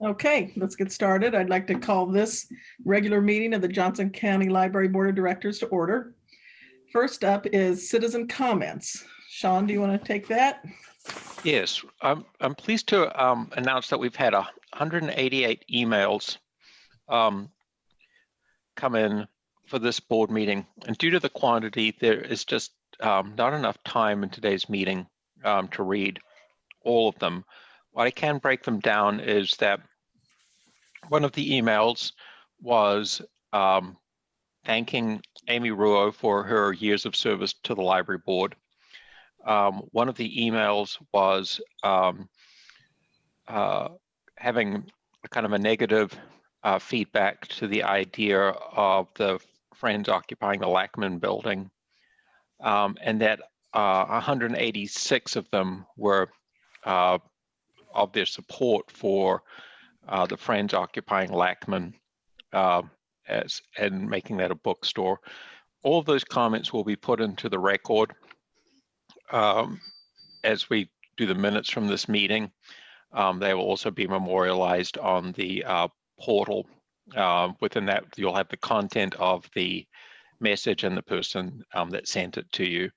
Okay, let's get started. I'd like to call this regular meeting of the Johnson County Library Board of Directors to order. First up is citizen comments. Sean, do you want to take that? Yes, I'm pleased to announce that we've had 188 emails come in for this board meeting. And due to the quantity, there is just not enough time in today's meeting to read all of them. What I can break them down is that one of the emails was thanking Amy Ruo for her years of service to the library board. One of the emails was having kind of a negative feedback to the idea of the Friends occupying the Lackman building, and that 186 of them were of their support for the Friends occupying Lackman and making that a bookstore. All of those comments will be put into the record as we do the minutes from this meeting. They will also be memorialized on the portal. Within that, you'll have the content of the message and the person that sent it to you.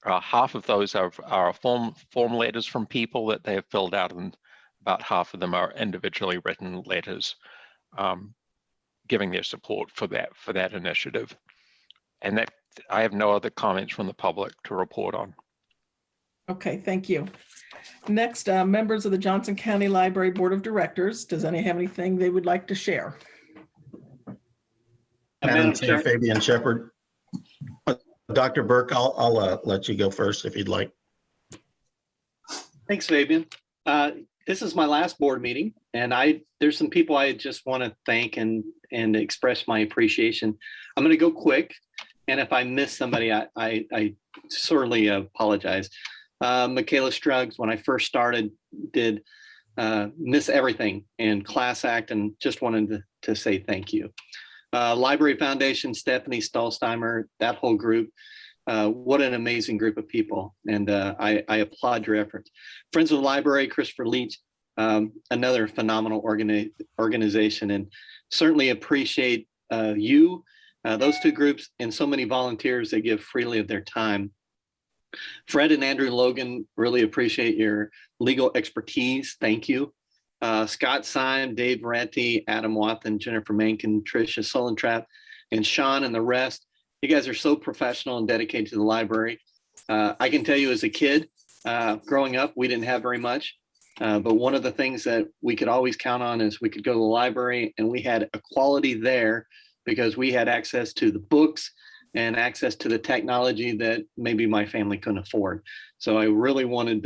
Half of those are form letters from people that they have filled out, and about half of them are individually written letters giving their support for that initiative. And that I have no other comments from the public to report on. Okay, thank you. Next, members of the Johnson County Library Board of Directors. Does anyone have anything they would like to share? Madam Chair, Fabian Shepherd. Dr. Burke, I'll let you go first if you'd like. Thanks, Fabian. This is my last board meeting, and there's some people I just want to thank and express my appreciation. I'm going to go quick, and if I miss somebody, I sorely apologize. Michaela Struggs, when I first started, did miss everything in class act, and just wanted to say thank you. Library Foundation, Stephanie Stolzheimer, that whole group, what an amazing group of people, and I applaud your efforts. Friends of the Library, Christopher Leach, another phenomenal organization, and certainly appreciate you, those two groups, and so many volunteers that give freely of their time. Fred and Andrew Logan, really appreciate your legal expertise. Thank you. Scott Syme, Dave Renty, Adam Wathen, Jennifer Mankin, Tricia Sulentrap, and Sean and the rest. You guys are so professional and dedicated to the library. I can tell you as a kid, growing up, we didn't have very much. But one of the things that we could always count on is we could go to the library, and we had equality there because we had access to the books and access to the technology that maybe my family couldn't afford. So I really wanted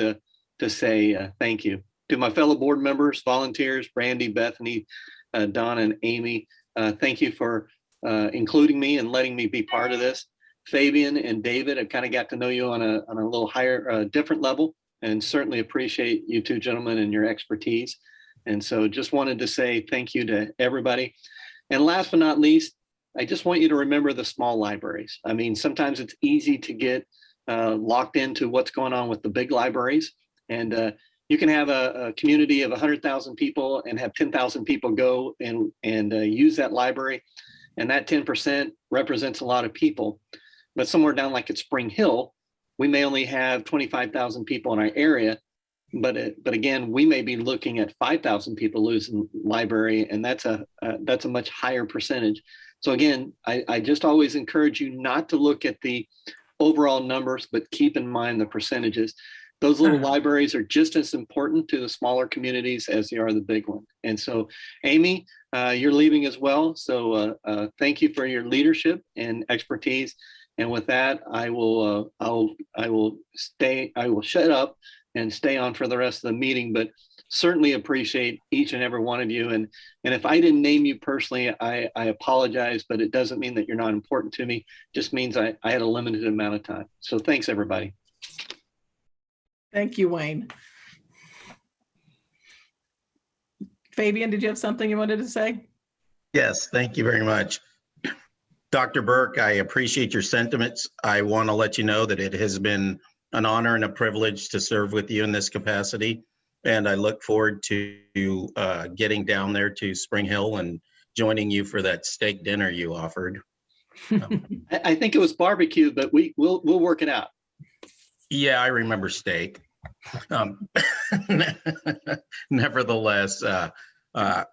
to say thank you. To my fellow board members, volunteers, Brandy, Bethany, Don, and Amy, thank you for including me and letting me be part of this. Fabian and David, I kind of got to know you on a little higher, different level, and certainly appreciate you two gentlemen and your expertise. And so just wanted to say thank you to everybody. And last but not least, I just want you to remember the small libraries. I mean, sometimes it's easy to get locked into what's going on with the big libraries. And you can have a community of 100,000 people and have 10,000 people go and use that library. And that 10% represents a lot of people. But somewhere down like at Spring Hill, we may only have 25,000 people in our area. But again, we may be looking at 5,000 people losing library, and that's a much higher percentage. So again, I just always encourage you not to look at the overall numbers, but keep in mind the percentages. Those little libraries are just as important to the smaller communities as they are the big one. And so, Amy, you're leaving as well. So thank you for your leadership and expertise. And with that, I will shut up and stay on for the rest of the meeting, but certainly appreciate each and every one of you. And if I didn't name you personally, I apologize, but it doesn't mean that you're not important to me. It just means I had a limited amount of time. So thanks, everybody. Thank you, Wayne. Fabian, did you have something you wanted to say? Yes, thank you very much. Dr. Burke, I appreciate your sentiments. I want to let you know that it has been an honor and a privilege to serve with you in this capacity. And I look forward to getting down there to Spring Hill and joining you for that steak dinner you offered. I think it was barbecue, but we'll work it out. Yeah, I remember steak. Nevertheless, I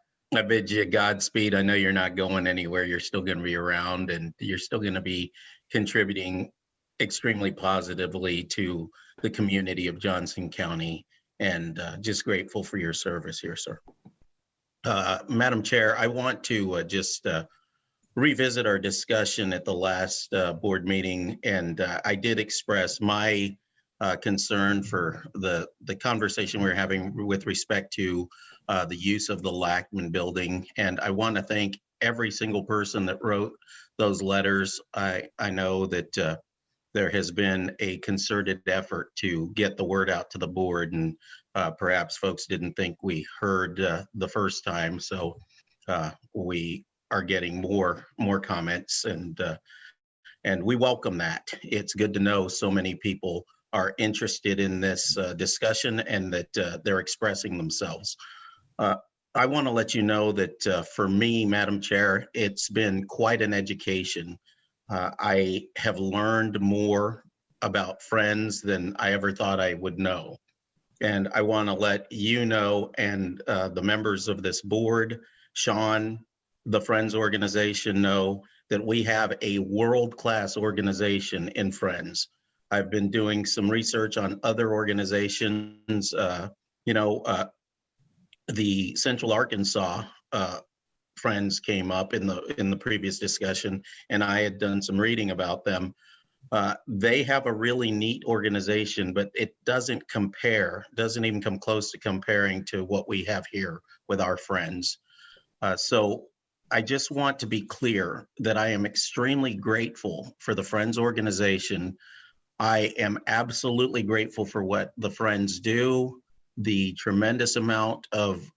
bid you Godspeed. I know you're not going anywhere. You're still going to be around, and you're still going to be contributing extremely positively to the community of Johnson County, and just grateful for your service here, sir. Madam Chair, I want to just revisit our discussion at the last board meeting, and I did express my concern for the conversation we were having with respect to the use of the Lackman building. And I want to thank every single person that wrote those letters. I know that there has been a concerted effort to get the word out to the board, and perhaps folks didn't think we heard the first time. So we are getting more comments, and we welcome that. It's good to know so many people are interested in this discussion and that they're expressing themselves. I want to let you know that for me, Madam Chair, it's been quite an education. I have learned more about Friends than I ever thought I would know. And I want to let you know, and the members of this board, Sean, the Friends organization, know that we have a world-class organization in Friends. I've been doing some research on other organizations. The Central Arkansas Friends came up in the previous discussion, and I had done some reading about them. They have a really neat organization, but it doesn't even come close to comparing to what we have here with our Friends. So I just want to be clear that I am extremely grateful for the Friends organization. I am absolutely grateful for what the Friends do, the tremendous amount of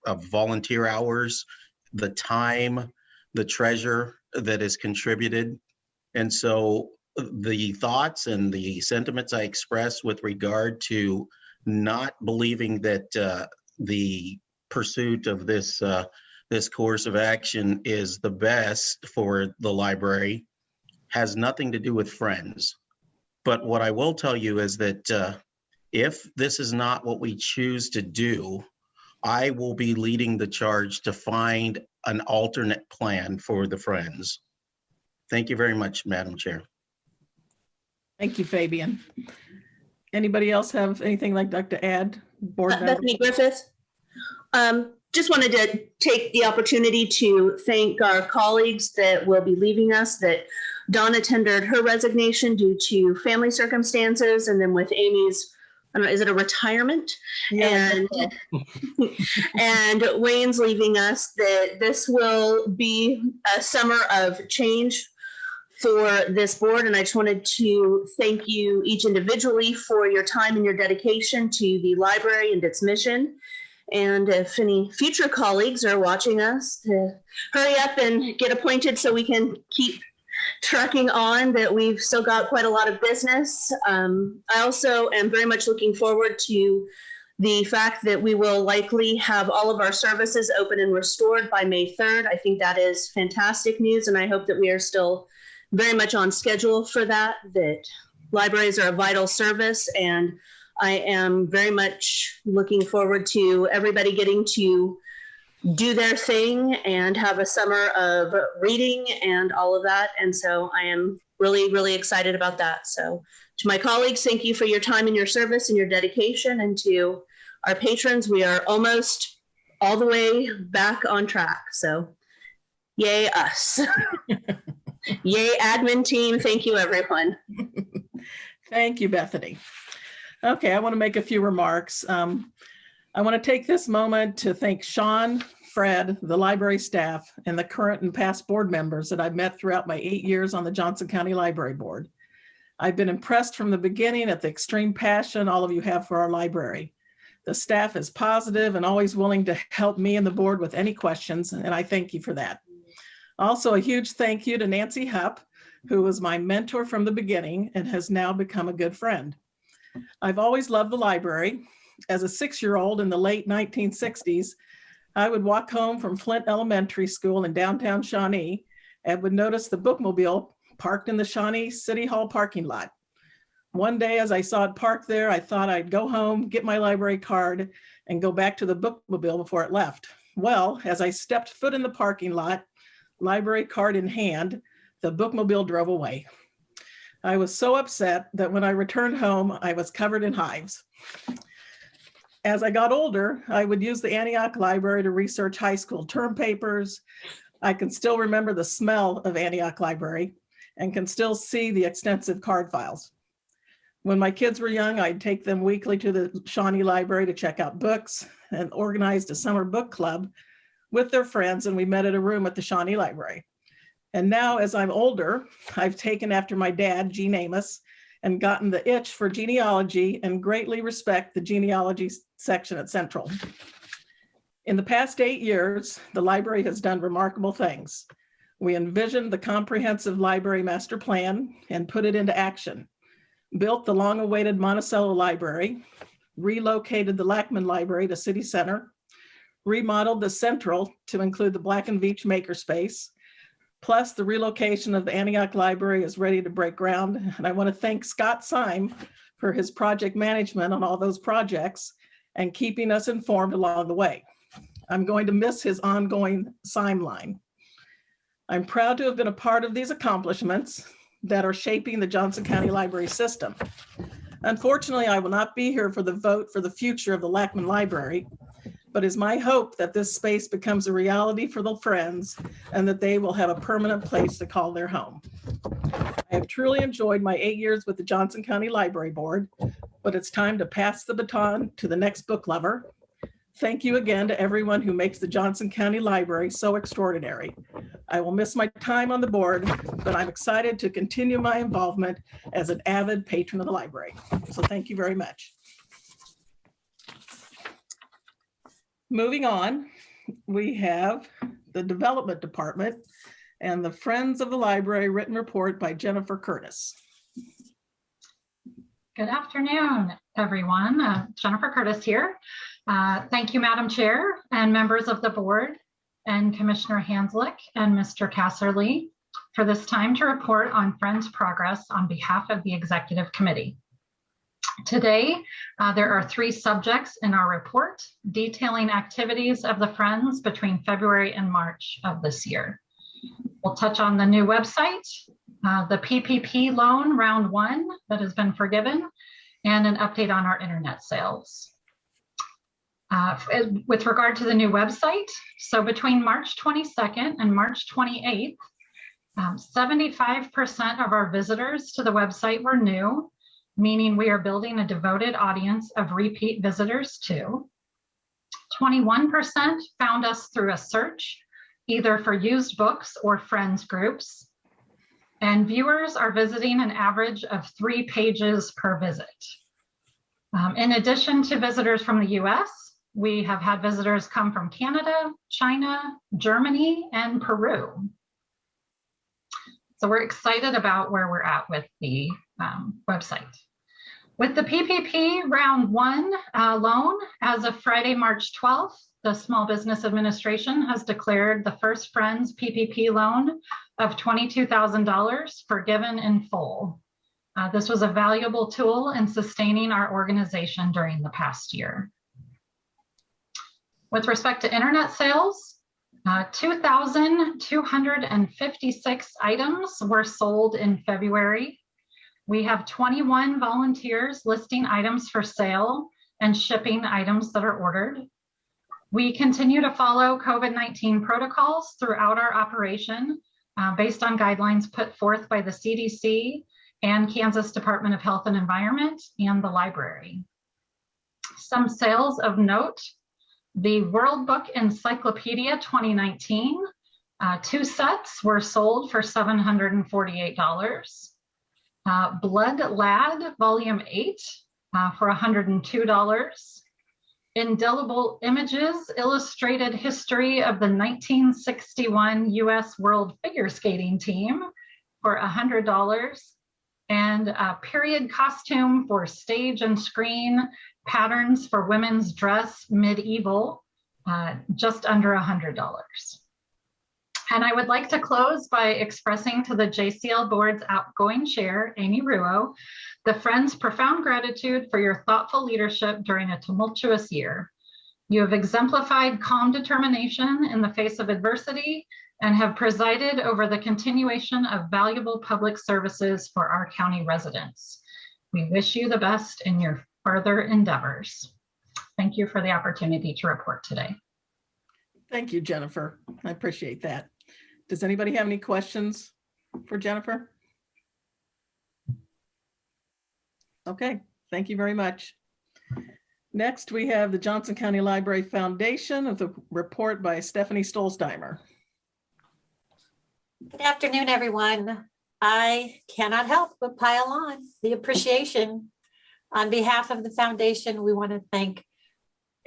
volunteer hours, the time, the treasure that is contributed. And so the thoughts and the sentiments I express with regard to not believing that the pursuit of this course of action is the best for the library has nothing to do with Friends. But what I will tell you is that if this is not what we choose to do, I will be leading the charge to find an alternate plan for the Friends. Thank you very much, Madam Chair. Thank you, Fabian. Anybody else have anything like to add? Board member? Bethany Griffith. Just wanted to take the opportunity to thank our colleagues that will be leaving us, that Donna tendered her resignation due to family circumstances, and then with Amy's, I don't know, is it a retirement? Yeah. And Wayne's leaving us, that this will be a summer of change for this board. And I just wanted to thank you each individually for your time and your dedication to the library and its mission. And if any future colleagues are watching us, to hurry up and get appointed so we can keep tracking on, that we've still got quite a lot of business. I also am very much looking forward to the fact that we will likely have all of our services open and restored by May 3rd. I think that is fantastic news, and I hope that we are still very much on schedule for that libraries are a vital service, and I am very much looking forward to everybody getting to do their thing and have a summer of reading and all of that. And so I am really, really excited about that. So to my colleagues, thank you for your time and your service and your dedication. And to our patrons, we are almost all the way back on track. So yay us. Yay admin team. Thank you, everyone. Thank you, Bethany. Okay, I want to make a few remarks. I want to take this moment to thank Sean, Fred, the library staff, and the current and past board members that I've met throughout my 8 years on the Johnson County Library Board. I've been impressed from the beginning at the extreme passion all of you have for our library. The staff is positive and always willing to help me and the board with any questions, and I thank you for that. Also, a huge thank you to Nancy Hupp, who was my mentor from the beginning and has now become a good friend. I've always loved the library. as a 6-year-old in the late 1960s, I would walk home from Flint Elementary School in downtown Shawnee and would notice the bookmobile parked in the Shawnee City Hall parking lot. One day, as I saw it parked there, I thought I'd go home, get my library card, and go back to the bookmobile before it left. Well, as I stepped foot in the parking lot, library card in hand, the bookmobile drove away. I was so upset that when I returned home, I was covered in hives. As I got older, I would use the Antioch Library to research high school term papers. I can still remember the smell of Antioch Library and can still see the extensive card files. When my kids were young, I'd take them weekly to the Shawnee Library to check out books and organized a summer book club with their friends, and we met at a room at the Shawnee Library. And now, as I'm older, I've taken after my dad, Gene Amos, and gotten the itch for genealogy and greatly respect the genealogy section at Central. In the past 8 years, the library has done remarkable things. We envisioned the comprehensive library master plan and put it into action, built the long-awaited Monticello Library, relocated the Lackman Library to City Center, remodeled the Central to include the Black and Veatch Makerspace, plus the relocation of the Antioch Library is ready to break ground. And I want to thank Scott Syme for his project management on all those projects and keeping us informed along the way. I'm going to miss his ongoing Syme line. I'm proud to have been a part of these accomplishments that are shaping the Johnson County Library system. Unfortunately, I will not be here for the vote for the future of the Lackman Library, but it's my hope that this space becomes a reality for the Friends and that they will have a permanent place to call their home. I have truly enjoyed my 8 years with the Johnson County Library Board, but it's time to pass the baton to the next book lover. Thank you again to everyone who makes the Johnson County Library so extraordinary. I will miss my time on the board, but I'm excited to continue my involvement as an avid patron of the library. So thank you very much. Moving on, we have the Development Department and the Friends of the Library written report by Jennifer Curtis. Good afternoon, everyone. Jennifer Curtis here. Thank you, Madam Chair and members of the board and Commissioner Hanslick and Mr. Casterly for this time to report on Friends' progress on behalf of the Executive Committee. Today, there are 3 subjects in our report detailing activities of the Friends between February and March of this year. We'll touch on the new website, the PPP loan round 1 that has been forgiven, and an update on our internet sales. With regard to the new website, so between March 22nd and March 28th, 75% of our visitors to the website were new, meaning we are building a devoted audience of repeat visitors too. 21% found us through a search, either for used books or friends groups. And viewers are visiting an average of 3 pages per visit. In addition to visitors from the US, we have had visitors come from Canada, China, Germany, and Peru. So we're excited about where we're at with the website. With the PPP round 1 loan, as of Friday, March 12th, the Small Business Administration has declared the first Friends PPP loan of $22,000 forgiven in full. This was a valuable tool in sustaining our organization during the past year. With respect to internet sales, 2,256 items were sold in February. We have 21 volunteers listing items for sale and shipping items that are ordered. We continue to follow COVID-19 protocols throughout our operation based on guidelines put forth by the CDC and Kansas Department of Health and Environment and the library. Some sales of note: the World Book Encyclopedia 2019, 2 sets were sold for $748. Blood Lad Volume 8 for $102. Indelible Images Illustrated History of the 1961 US World Figure Skating Team for $100. And a period costume for stage and screen, patterns for women's dress medieval, just under $100. And I would like to close by expressing to the JCL Board's outgoing chair, Amy Ruo, the Friends' profound gratitude for your thoughtful leadership during a tumultuous year. You have exemplified calm determination in the face of adversity and have presided over the continuation of valuable public services for our county residents. We wish you the best in your further endeavors. Thank you for the opportunity to report today. Thank you, Jennifer. I appreciate that. Does anybody have any questions for Jennifer? Okay, thank you very much. Next, we have the Johnson County Library Foundation of the report by Stephanie Stolzheimer. Good afternoon, everyone. I cannot help but pile on the appreciation. On behalf of the foundation, we want to thank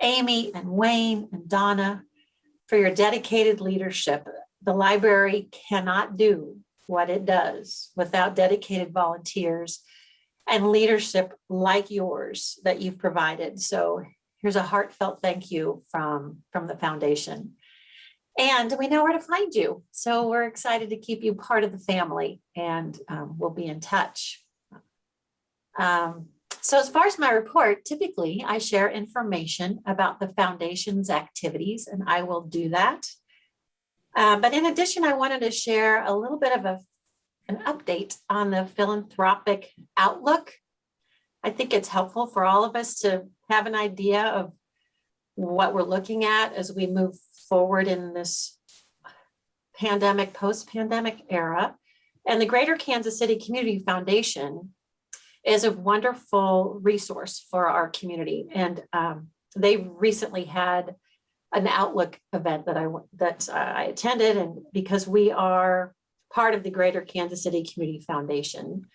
Amy and Wayne and Donna for your dedicated leadership. The library cannot do what it does without dedicated volunteers and leadership like yours that you've provided. So here's a heartfelt thank you from the foundation. And we know where to find you. So we're excited to keep you part of the family, and we'll be in touch. So as far as my report, typically I share information about the foundation's activities, and I will do that. But in addition, I wanted to share a little bit of an update on the Philanthropic Outlook. I think it's helpful for all of us to have an idea of what we're looking at as we move forward in this pandemic, post-pandemic era. And the Greater Kansas City Community Foundation is a wonderful resource for our community. And they recently had an Outlook event that I attended, and because we are part of the Greater Kansas City Community Foundation,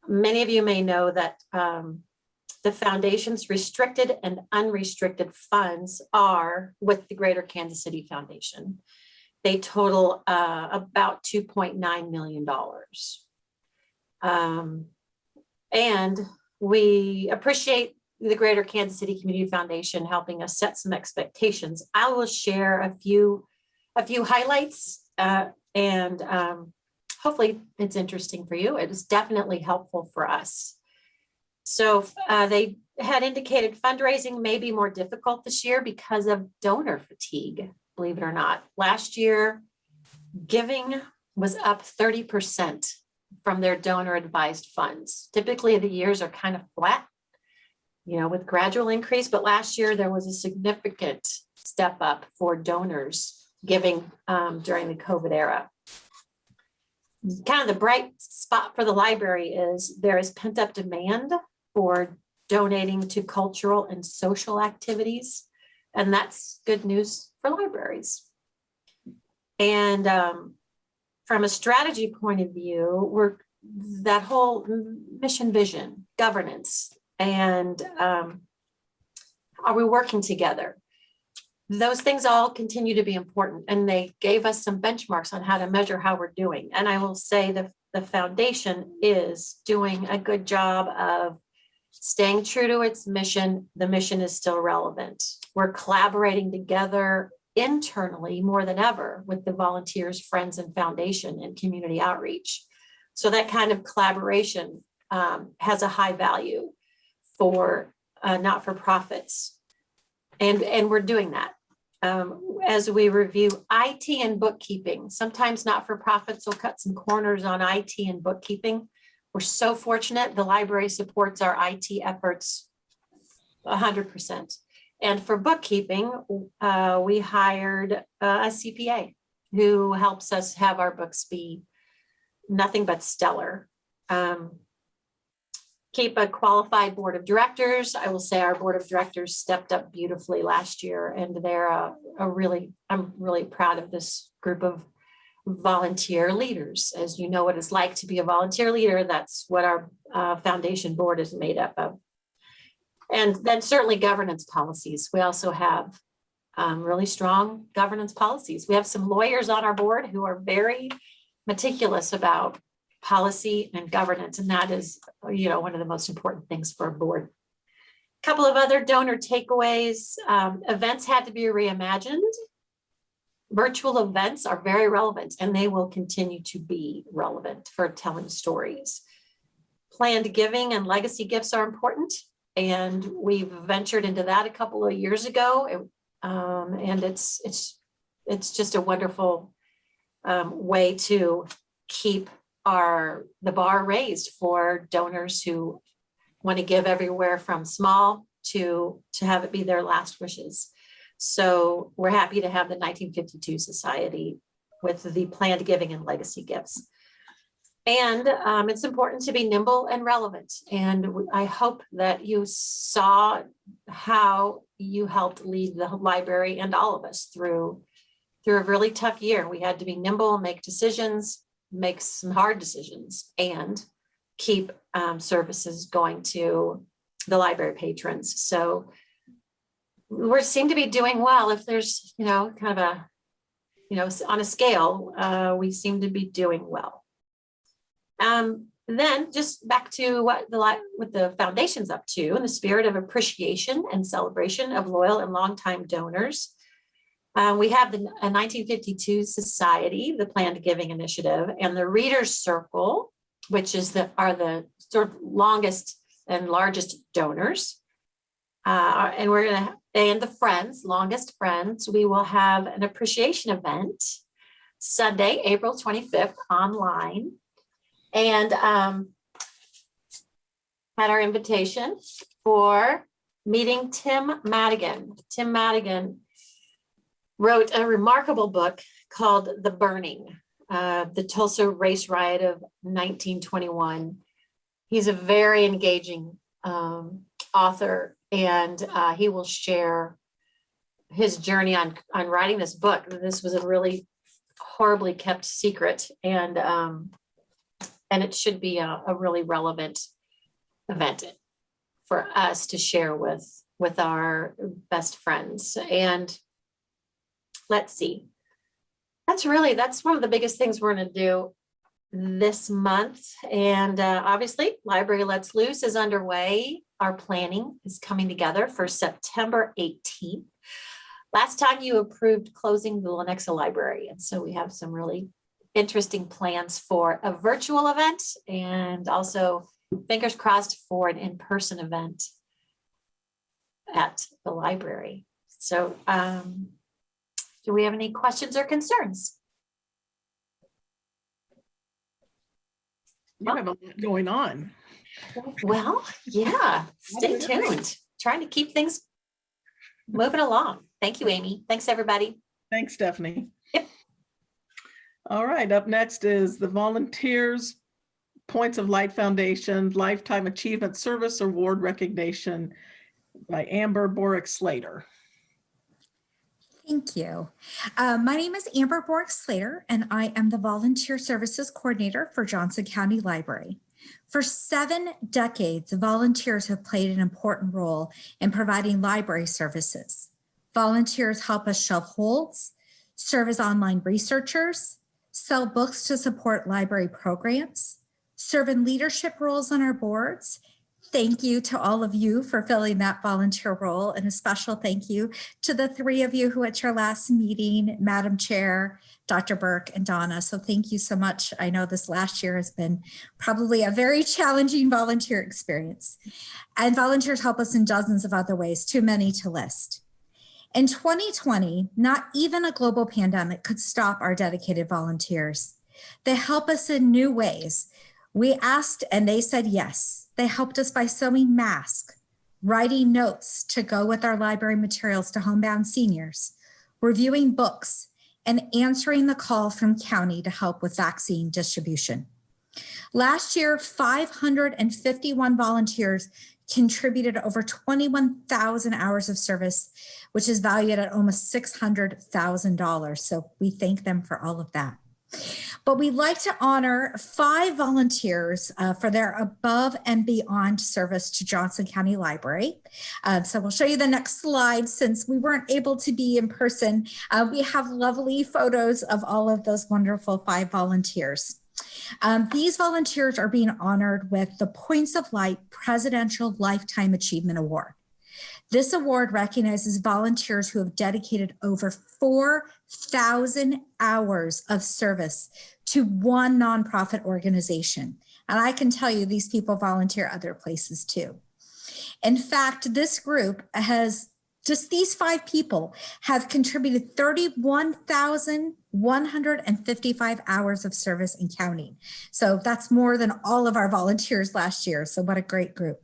many of you may know that the foundation's restricted and unrestricted funds are with the Greater Kansas City Foundation. They total about $2.9 million. And we appreciate the Greater Kansas City Community Foundation helping us set some expectations. I will share a few highlights and hopefully it's interesting for you. It is definitely helpful for us. So they had indicated fundraising may be more difficult this year because of donor fatigue, believe it or not. Last year, giving was up 30% from their donor advised funds. Typically the years are kind of flat, you know, with gradual increase, but last year there was a significant step up for donors giving during the COVID era. Kind of the bright spot for the library is there is pent up demand for donating to cultural and social activities, and that's good news for libraries. And from a strategy point of view, that whole mission, vision, governance, and are we working together? Those things all continue to be important, and they gave us some benchmarks on how to measure how we're doing. And I will say the foundation is doing a good job of staying true to its mission. The mission is still relevant. We're collaborating together internally more than ever with the volunteers, friends, and foundation and community outreach. So that kind of collaboration has a high value for not-for-profits. And we're doing that. As we review IT and bookkeeping, sometimes not-for-profits will cut some corners on IT and bookkeeping. We're so fortunate the library supports our IT efforts 100%. And for bookkeeping, we hired a CPA who helps us have our books be nothing but stellar. Keep a qualified board of directors. I will say our board of directors stepped up beautifully last year, and they're I'm really proud of this group of volunteer leaders. As you know what it's like to be a volunteer leader, that's what our foundation board is made up of. And then certainly governance policies. We also have really strong governance policies. We have some lawyers on our board who are very meticulous about policy and governance, and that is, you know, one of the most important things for a board. Couple of other donor takeaways. Events had to be reimagined. Virtual events are very relevant, and they will continue to be relevant for telling stories. Planned giving and legacy gifts are important, and we've ventured into that a couple of years ago, and it's just a wonderful way to keep the bar raised for donors who want to give everywhere from small to have it be their last wishes. So we're happy to have the 1952 Society with the planned giving and legacy gifts. And it's important to be nimble and relevant. And I hope that you saw how you helped lead the library and all of us through a really tough year. We had to be nimble, make decisions, make some hard decisions, and keep services going to the library patrons. So we seem to be doing well. If there's, kind of a, on a scale, we seem to be doing well. Then just back to what the foundation's up to, in the spirit of appreciation and celebration of loyal and longtime donors. We have the 1952 Society, the Planned Giving Initiative, and the Readers Circle, which are the sort of longest and largest donors. And the Friends, longest Friends, we will have an appreciation event Sunday, April 25th, online. And at our invitation for meeting Tim Madigan. Tim Madigan wrote a remarkable book called The Burning, the Tulsa Race Riot of 1921. He's a very engaging author, and he will share his journey on writing this book. This was a really horribly kept secret, and it should be a really relevant event for us to share with our best friends. And let's see, that's one of the biggest things we're going to do this month. And obviously, Library Lets Loose is underway. Our planning is coming together for September 18th. Last time you approved closing the Lenexa Library. And so we have some really interesting plans for a virtual event, and also fingers crossed for an in-person event at the library. So do we have any questions or concerns? You have a lot going on. Well, yeah, stay tuned. Trying to keep things moving along. Thank you, Amy. Thanks, everybody. Thanks, Stephanie. Yep. All right, up next is the Volunteers Points of Light Foundation Lifetime Achievement Service Award Recognition by Amber Borick-Slater. Thank you. My name is Amber Borick-Slater, and I am the Volunteer Services Coordinator for Johnson County Library. For 7 decades, volunteers have played an important role in providing library services. Volunteers help us shelve holds, serve as online researchers, sell books to support library programs, serve in leadership roles on our boards. Thank you to all of you for filling that volunteer role, and a special thank you to the 3 of you who at your last meeting, Madam Chair, Dr. Burke, and Donna. So thank you so much. I know this last year has been probably a very challenging volunteer experience, and volunteers help us in dozens of other ways, too many to list. In 2020, not even a global pandemic could stop our dedicated volunteers. They help us in new ways. We asked and they said yes. They helped us by sewing masks, writing notes to go with our library materials to homebound seniors, reviewing books, and answering the call from county to help with vaccine distribution. Last year, 551 volunteers contributed over 21,000 hours of service, which is valued at almost $600,000. So we thank them for all of that. But we'd like to honor 5 volunteers for their above and beyond service to Johnson County Library. So we'll show you the next slide. Since we weren't able to be in person, we have lovely photos of all of those wonderful 5 volunteers. These volunteers are being honored with the Points of Light Presidential Lifetime Achievement Award. This award recognizes volunteers who have dedicated over 4,000 hours of service to one nonprofit organization. And I can tell you these people volunteer other places too. In fact, this group has, just these 5 people have contributed 31,155 hours of service and counting. So that's more than all of our volunteers last year. So what a great group.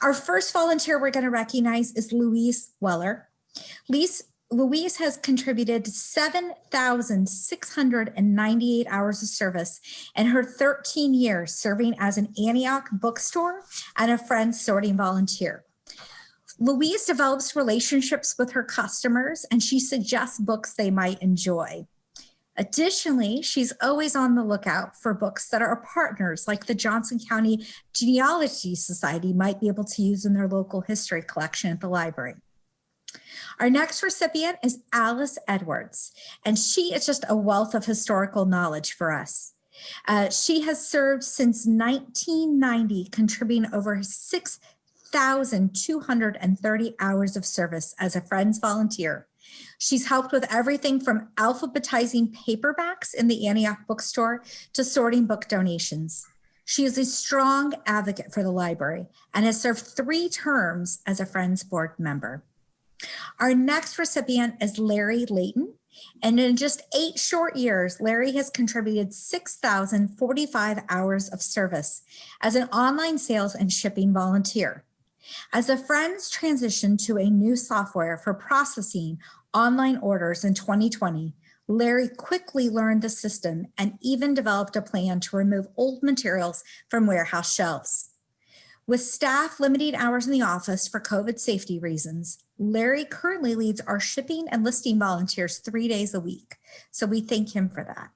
Our first volunteer we're going to recognize is Louise Weller. Louise has contributed 7,698 hours of service in her 13 years serving as an Antioch bookstore and a Friends sorting volunteer. Louise develops relationships with her customers and she suggests books they might enjoy. Additionally, she's always on the lookout for books that our partners like the Johnson County Genealogy Society might be able to use in their local history collection at the library. Our next recipient is Alice Edwards, and she is just a wealth of historical knowledge for us. She has served since 1990, contributing over 6,230 hours of service as a Friends volunteer. She's helped with everything from alphabetizing paperbacks in the Antioch bookstore to sorting book donations. She is a strong advocate for the library and has served 3 terms as a Friends board member. Our next recipient is Larry Leighton, and in just 8 short years, Larry has contributed 6,045 hours of service as an online sales and shipping volunteer. As the Friends transitioned to a new software for processing online orders in 2020, Larry quickly learned the system and even developed a plan to remove old materials from warehouse shelves. With staff limiting hours in the office for COVID safety reasons, Larry currently leads our shipping and listing volunteers 3 days a week. So we thank him for that.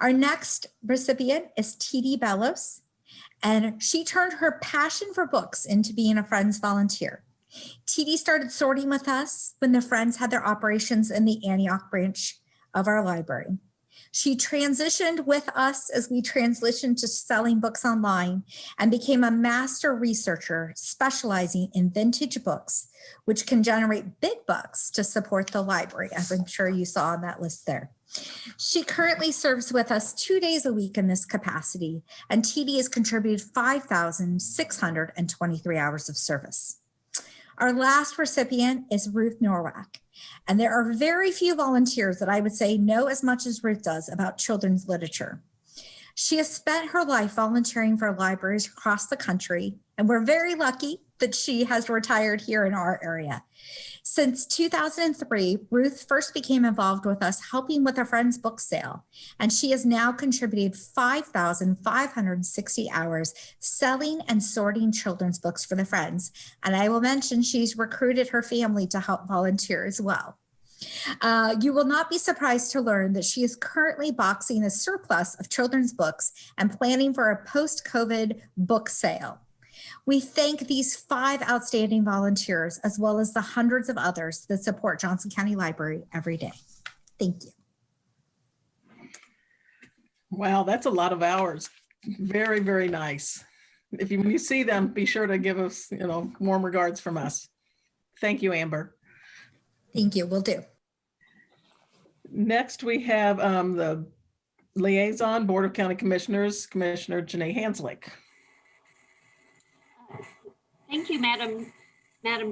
Our next recipient is TD Bellows, and she turned her passion for books into being a Friends volunteer. TD started sorting with us when the Friends had their operations in the Antioch branch of our library. She transitioned with us as we transitioned to selling books online and became a master researcher specializing in vintage books, which can generate big bucks to support the library, as I'm sure you saw on that list there. She currently serves with us 2 days a week in this capacity, and TD has contributed 5,623 hours of service. Our last recipient is Ruth Norwack, and there are very few volunteers that I would say know as much as Ruth does about children's literature. She has spent her life volunteering for libraries across the country, and we're very lucky that she has retired here in our area. Since 2003, Ruth first became involved with us helping with a Friends book sale, and she has now contributed 5,560 hours selling and sorting children's books for the Friends. And I will mention she's recruited her family to help volunteer as well. You will not be surprised to learn that she is currently boxing a surplus of children's books and planning for a post-COVID book sale. We thank these 5 outstanding volunteers, as well as the hundreds of others that support Johnson County Library every day. Thank you. Wow, that's a lot of hours. Very, very nice. When you see them, be sure to give us, warm regards from us. Thank you, Amber. Thank you, will do. Next, we have the Liaison, Board of County Commissioners, Commissioner Janae Hanslick. Thank you, Madam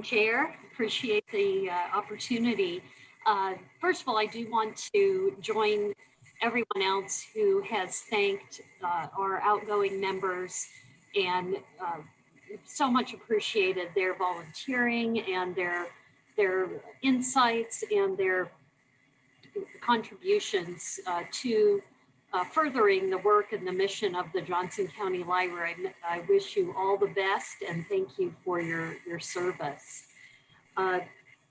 Chair. Appreciate the opportunity. First of all, I do want to join everyone else who has thanked our outgoing members and so much appreciated their volunteering and their insights and their contributions to furthering the work and the mission of the Johnson County Library. I wish you all the best and thank you for your service.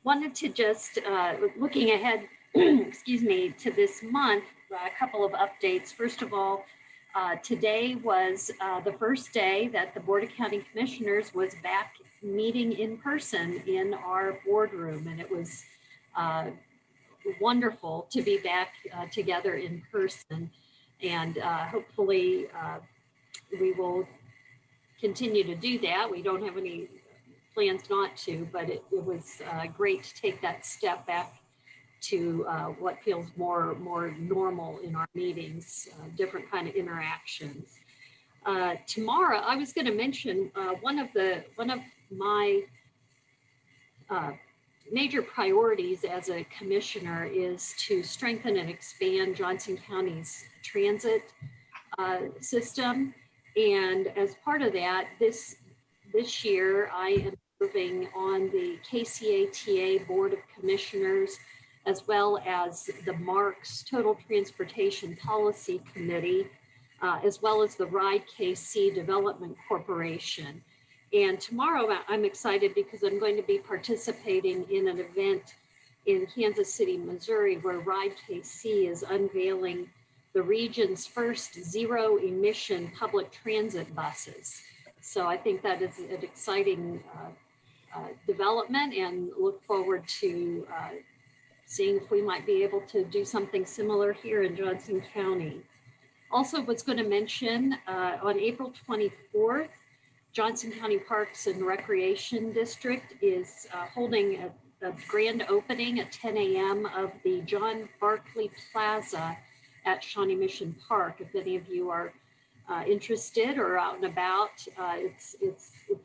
Wanted to just, looking ahead, excuse me, to this month, a couple of updates. First of all, today was the first day that the Board of County Commissioners was back meeting in person in our boardroom, and it was wonderful to be back together in person. And hopefully we will continue to do that. We don't have any plans not to, but it was great to take that step back to what feels more normal in our meetings, different kind of interactions. Tomorrow, I was going to mention one of my major priorities as a commissioner is to strengthen and expand Johnson County's transit system. And as part of that, this year, I am serving on the KCATA Board of Commissioners, as well as the MARCS Total Transportation Policy Committee, as well as the RIDE KC Development Corporation. And tomorrow I'm excited because I'm going to be participating in an event in Kansas City, Missouri, where RIDE KC is unveiling the region's first zero emission public transit buses. So I think that is an exciting development, and look forward to seeing if we might be able to do something similar here in Johnson County. Also, was going to mention on April 24th, Johnson County Parks and Recreation District is holding a grand opening at 10 a.m. of the John Barkley Plaza at Shawnee Mission Park. If any of you are interested or out and about, if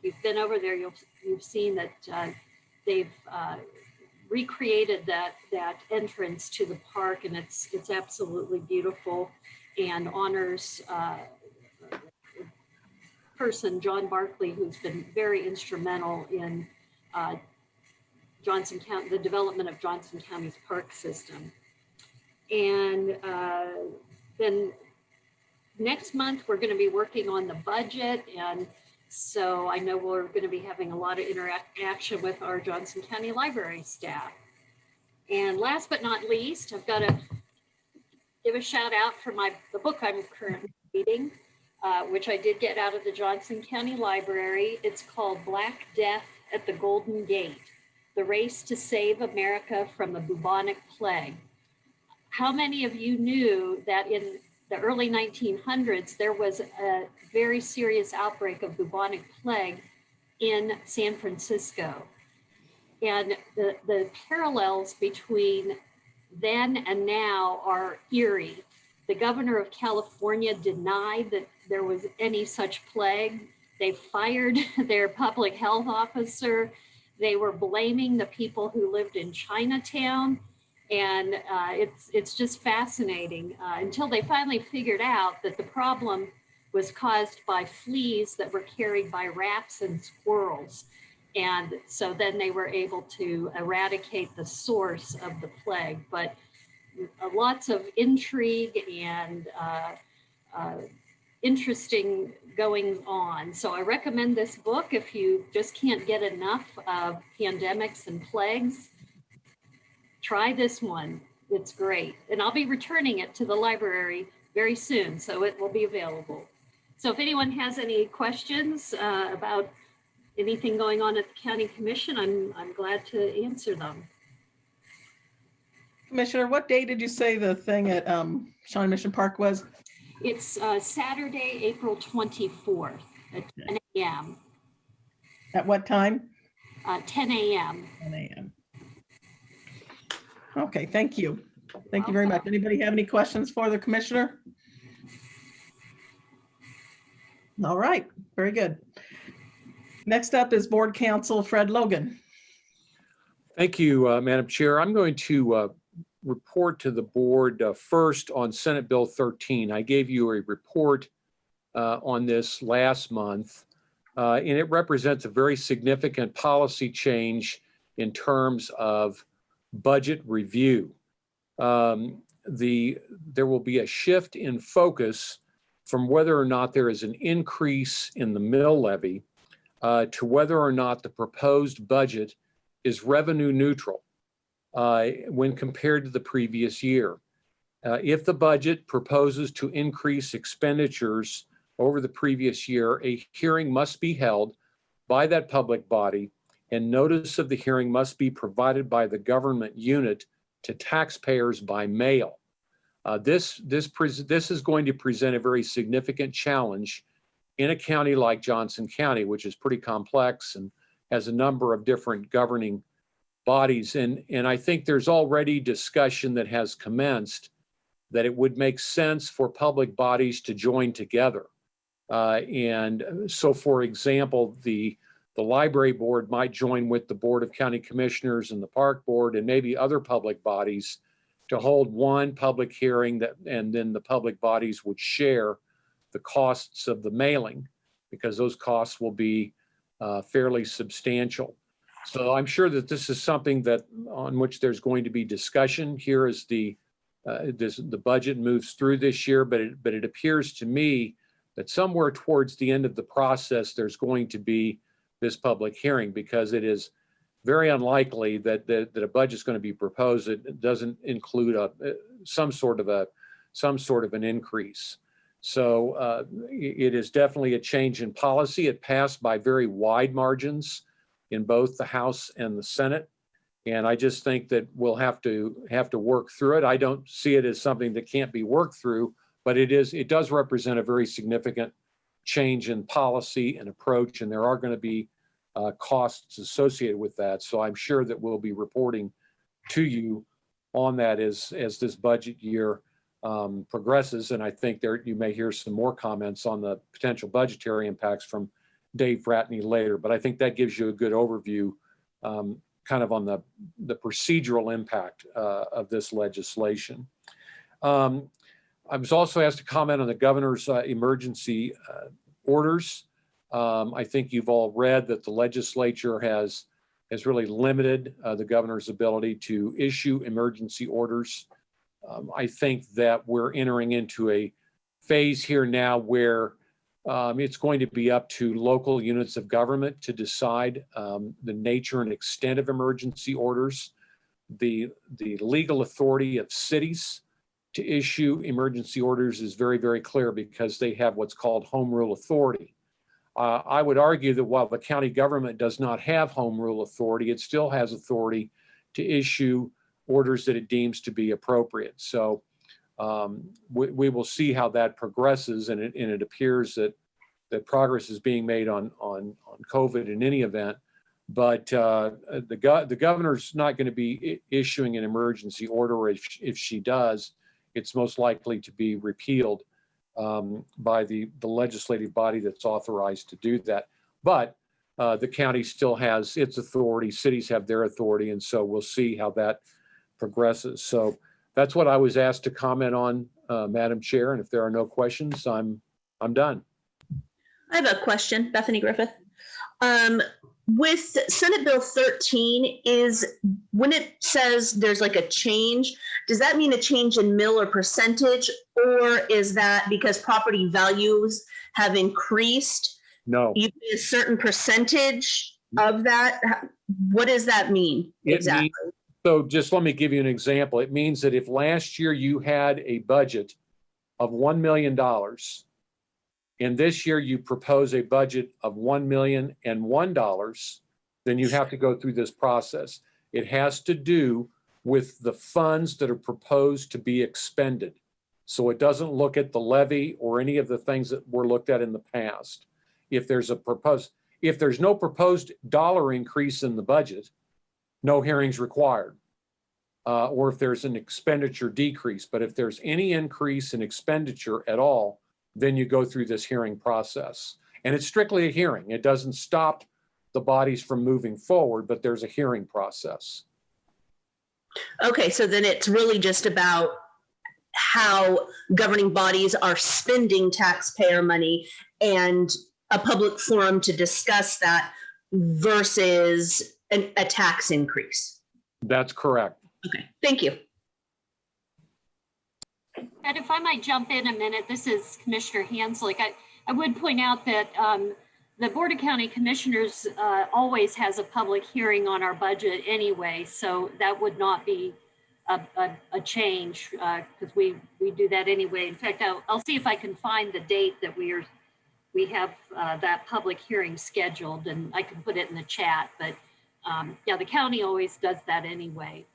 you've been over there, you've seen that they've recreated that entrance to the park, and it's absolutely beautiful and honors person, John Barkley, who's been very instrumental in Johnson County, the development of Johnson County's park system. And then next month, we're going to be working on the budget. And so I know we're going to be having a lot of interaction with our Johnson County Library staff. And last but not least, I've got to give a shout out for the book I'm currently reading, which I did get out of the Johnson County Library. It's called Black Death at the Golden Gate, The Race to Save America from the Bubonic Plague. How many of you knew that in the early 1900s, there was a very serious outbreak of bubonic plague in San Francisco? And the parallels between then and now are eerie. The governor of California denied that there was any such plague. They fired their public health officer. They were blaming the people who lived in Chinatown. And it's just fascinating until they finally figured out that the problem was caused by fleas that were carried by rats and squirrels. And so then they were able to eradicate the source of the plague. But lots of intrigue and interesting going on. So I recommend this book if you just can't get enough of pandemics and plagues. Try this one. It's great. And I'll be returning it to the library very soon, so it will be available. So if anyone has any questions about anything going on at the County Commission, I'm glad to answer them. Commissioner, what day did you say the thing at Shawnee Mission Park was? It's Saturday, April 24th at 10 a.m. At what time? 10 a.m. 10 a.m. Okay, thank you. Thank you very much. Anybody have any questions for the commissioner? All right, very good. Next up is Board Counsel Fred Logan. Thank you, Madam Chair. I'm going to report to the board first on Senate Bill 13. I gave you a report on this last month, and it represents a very significant policy change in terms of budget review. There will be a shift in focus from whether or not there is an increase in the mill levy to whether or not the proposed budget is revenue neutral when compared to the previous year. If the budget proposes to increase expenditures over the previous year, a hearing must be held by that public body, and notice of the hearing must be provided by the government unit to taxpayers by mail. This is going to present a very significant challenge in a county like Johnson County, which is pretty complex and has a number of different governing bodies. And I think there's already discussion that has commenced that it would make sense for public bodies to join together. And so, for example, the library board might join with the Board of County Commissioners and the Park Board and maybe other public bodies to hold one public hearing and then the public bodies would share the costs of the mailing, because those costs will be fairly substantial. So I'm sure that this is something that on which there's going to be discussion here as the budget moves through this year, but it appears to me that somewhere towards the end of the process, there's going to be this public hearing, because it is very unlikely that a budget is going to be proposed that doesn't include some sort of an increase. So it is definitely a change in policy. It passed by very wide margins in both the House and the Senate. And I just think that we'll have to work through it. I don't see it as something that can't be worked through, but it does represent a very significant change in policy and approach, and there are going to be costs associated with that. So I'm sure that we'll be reporting to you on that as this budget year progresses. And I think you may hear some more comments on the potential budgetary impacts from Dave Ratney later. But I think that gives you a good overview kind of on the procedural impact of this legislation. I was also asked to comment on the governor's emergency orders. I think you've all read that the legislature has really limited the governor's ability to issue emergency orders. I think that we're entering into a phase here now where it's going to be up to local units of government to decide the nature and extent of emergency orders. The legal authority of cities to issue emergency orders is very, very clear, because they have what's called home rule authority. I would argue that while the county government does not have home rule authority, it still has authority to issue orders that it deems to be appropriate. So we will see how that progresses, and it appears that progress is being made on COVID in any event. But the governor's not going to be issuing an emergency order. If she does, it's most likely to be repealed by the legislative body that's authorized to do that. But the county still has its authority, cities have their authority, and so we'll see how that progresses. So that's what I was asked to comment on, Madam Chair, and if there are no questions, I'm done. I have a question, Bethany Griffith. With Senate Bill 13, when it says there's like a change, does that mean a change in mill or percentage, or is that because property values have increased? No. You pay a certain percentage of that? What does that mean exactly? So just let me give you an example. It means that if last year you had a budget of $1 million, and this year you propose a budget of $1,001,001, then you have to go through this process. It has to do with the funds that are proposed to be expended. So it doesn't look at the levy or any of the things that were looked at in the past. If there's no proposed dollar increase in the budget, no hearings required. Or if there's an expenditure decrease. But if there's any increase in expenditure at all, then you go through this hearing process. And it's strictly a hearing. It doesn't stop the bodies from moving forward, but there's a hearing process. Okay, so then it's really just about how governing bodies are spending taxpayer money and a public forum to discuss that versus a tax increase. That's correct. Okay, thank you. And if I might jump in a minute, this is Commissioner Hanslick. I would point out that the Board of County Commissioners always has a public hearing on our budget anyway, so that would not be a change because we do that anyway. In fact, I'll see if I can find the date that we have that public hearing scheduled, and I can put it in the chat. But yeah, the county always does that anyway.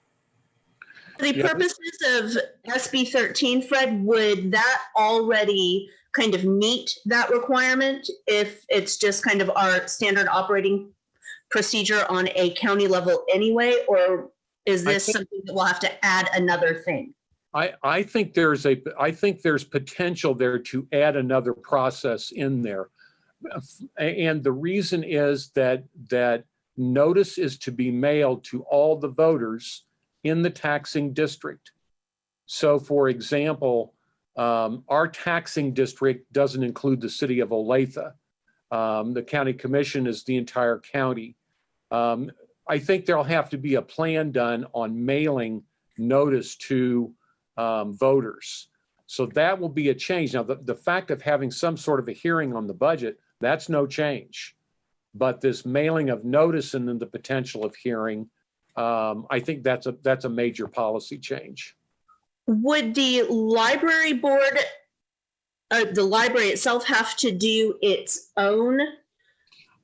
For the purposes of SB 13, Fred, would that already kind of meet that requirement if it's just kind of our standard operating procedure on a county level anyway, or is this something that we'll have to add another thing? I think there's potential there to add another process in there. And the reason is that notice is to be mailed to all the voters in the taxing district. So for example, our taxing district doesn't include the city of Olathe. The county commission is the entire county. I think there'll have to be a plan done on mailing notice to voters. So that will be a change. Now, the fact of having some sort of a hearing on the budget, that's no change. But this mailing of notice and then the potential of hearing, I think that's a major policy change. Would the library board, the library itself, have to do its own?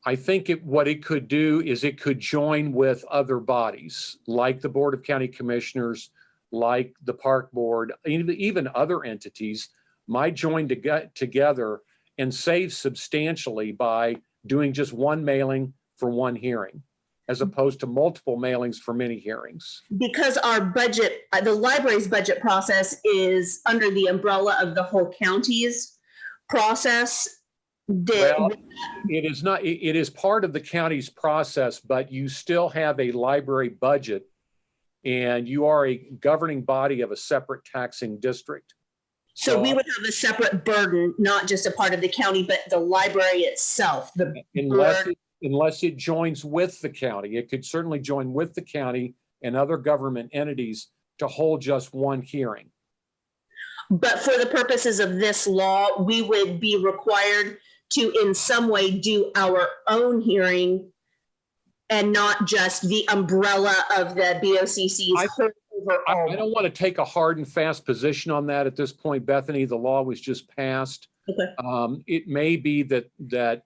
I think what it could do is it could join with other bodies like the Board of County Commissioners, like the Park Board, even other entities might join together and save substantially by doing just one mailing for one hearing, as opposed to multiple mailings for many hearings. Because our budget, the library's budget process is under the umbrella of the whole county's process. Well, it is not. It is part of the county's process, but you still have a library budget, and you are a governing body of a separate taxing district. So we would have a separate burden, not just a part of the county, but the library itself. Unless it joins with the county, it could certainly join with the county and other government entities to hold just one hearing. But for the purposes of this law, we would be required to in some way do our own hearing and not just the umbrella of the BOCC's. I don't want to take a hard and fast position on that at this point, Bethany. The law was just passed. Okay. It may be that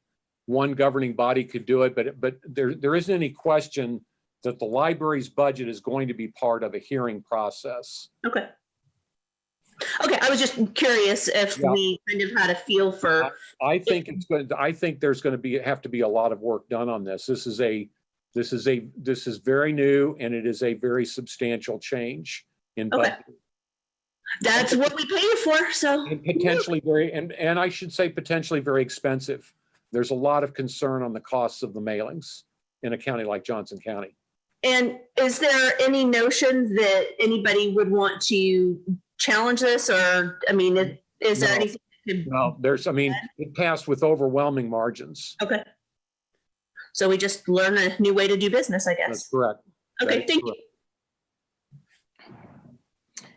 one governing body could do it, but there isn't any question that the library's budget is going to be part of a hearing process. Okay. Okay, I was just curious if we kind of had a feel for. I think there's going to have to be a lot of work done on this. This is very new, and it is a very substantial change in budget. Okay. That's what we pay for, so. And potentially and I should say potentially very expensive. There's a lot of concern on the costs of the mailings in a county like Johnson County. And is there any notion that anybody would want to challenge this, or, I mean, is there anything? No, it passed with overwhelming margins. Okay. So we just learn a new way to do business, I guess. That's correct. Okay, thank you.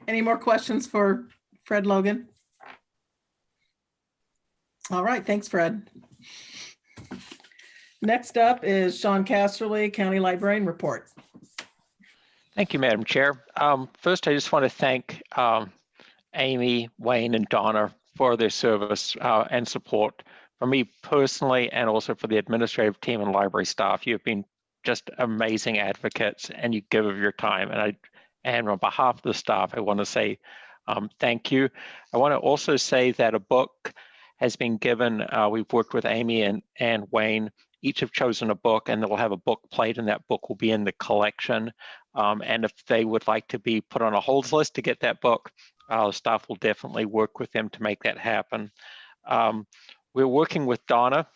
Any more questions for Fred Logan? All right, thanks, Fred. Next up is Sean Casterly, County Librarian Report. Thank you, Madam Chair. First, I just want to thank Amy, Wayne, and Donna for their service and support. For me personally, and also for the administrative team and library staff, you've been just amazing advocates, and you give of your time. And on behalf of the staff, I want to say thank you. I want to also say that a book has been given. We've worked with Amy and Wayne. Each have chosen a book, and they'll have a book plate, and that book will be in the collection. And if they would like to be put on a holds list to get that book, staff will definitely work with them to make that happen. We're working with Donna.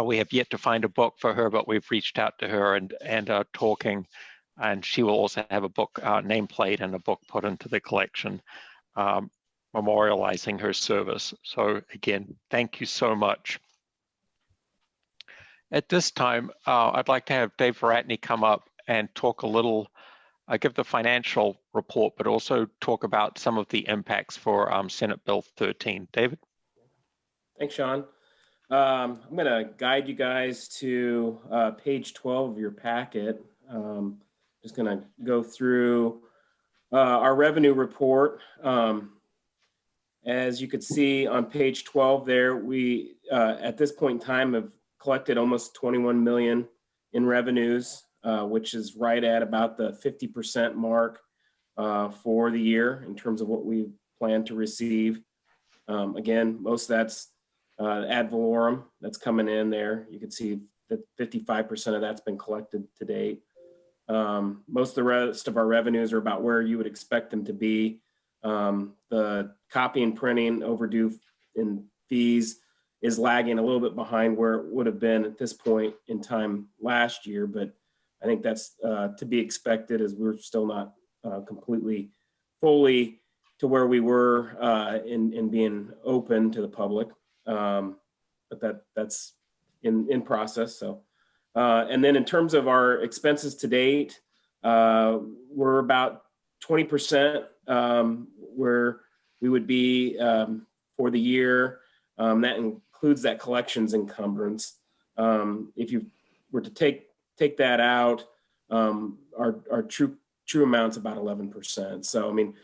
We have yet to find a book for her, but we've reached out to her and are talking, and she will also have a book nameplate and a book put into the collection, memorializing her service. So again, thank you so much. At this time, I'd like to have Dave Varatny come up and talk a little, give the financial report, but also talk about some of the impacts for Senate Bill 13. David? Thanks, Sean. I'm going to guide you guys to page 12 of your packet. Just going to go through our revenue report. As you could see on page 12 there, we, at this point in time, have collected almost 21 million in revenues, which is right at about the 50% mark for the year in terms of what we plan to receive. Again, most of that's ad valorem that's coming in there. You can see that 55% of that's been collected to date. Most of the rest of our revenues are about where you would expect them to be. The copy and printing overdue in fees is lagging a little bit behind where it would have been at this point in time last year, but I think that's to be expected, as we're still not completely fully to where we were in being open to the public, but that's in process. So, and then in terms of our expenses to date, we're about 20% where we would be for the year. That includes that collections encumbrance. If you were to take that out, our true amount's about 11%. So I mean,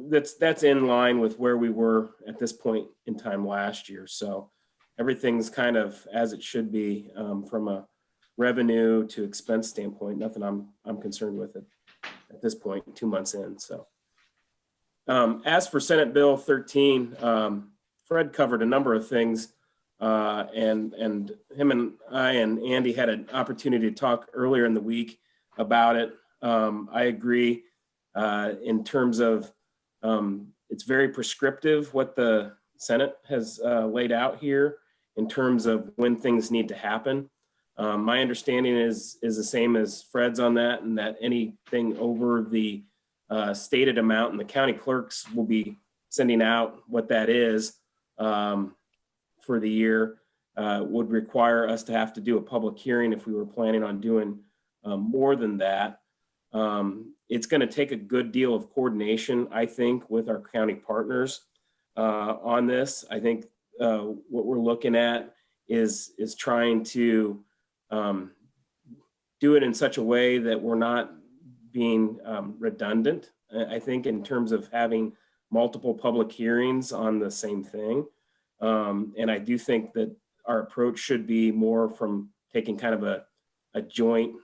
that's in line with where we were at this point in time last year. So everything's kind of as it should be from a revenue to expense standpoint. Nothing I'm concerned with it at this point, 2 months in. So as for Senate Bill 13, Fred covered a number of things, and him and I and Andy had an opportunity to talk earlier in the week about it. I agree in terms of it's very prescriptive what the Senate has laid out here in terms of when things need to happen. My understanding is the same as Fred's on that, and that anything over the stated amount, and the county clerks will be sending out what that is for the year, would require us to have to do a public hearing if we were planning on doing more than that. It's going to take a good deal of coordination, I think, with our county partners on this. I think what we're looking at is trying to do it in such a way that we're not being redundant, I think, in terms of having multiple public hearings on the same thing. And I do think that our approach should be more from taking kind of a joint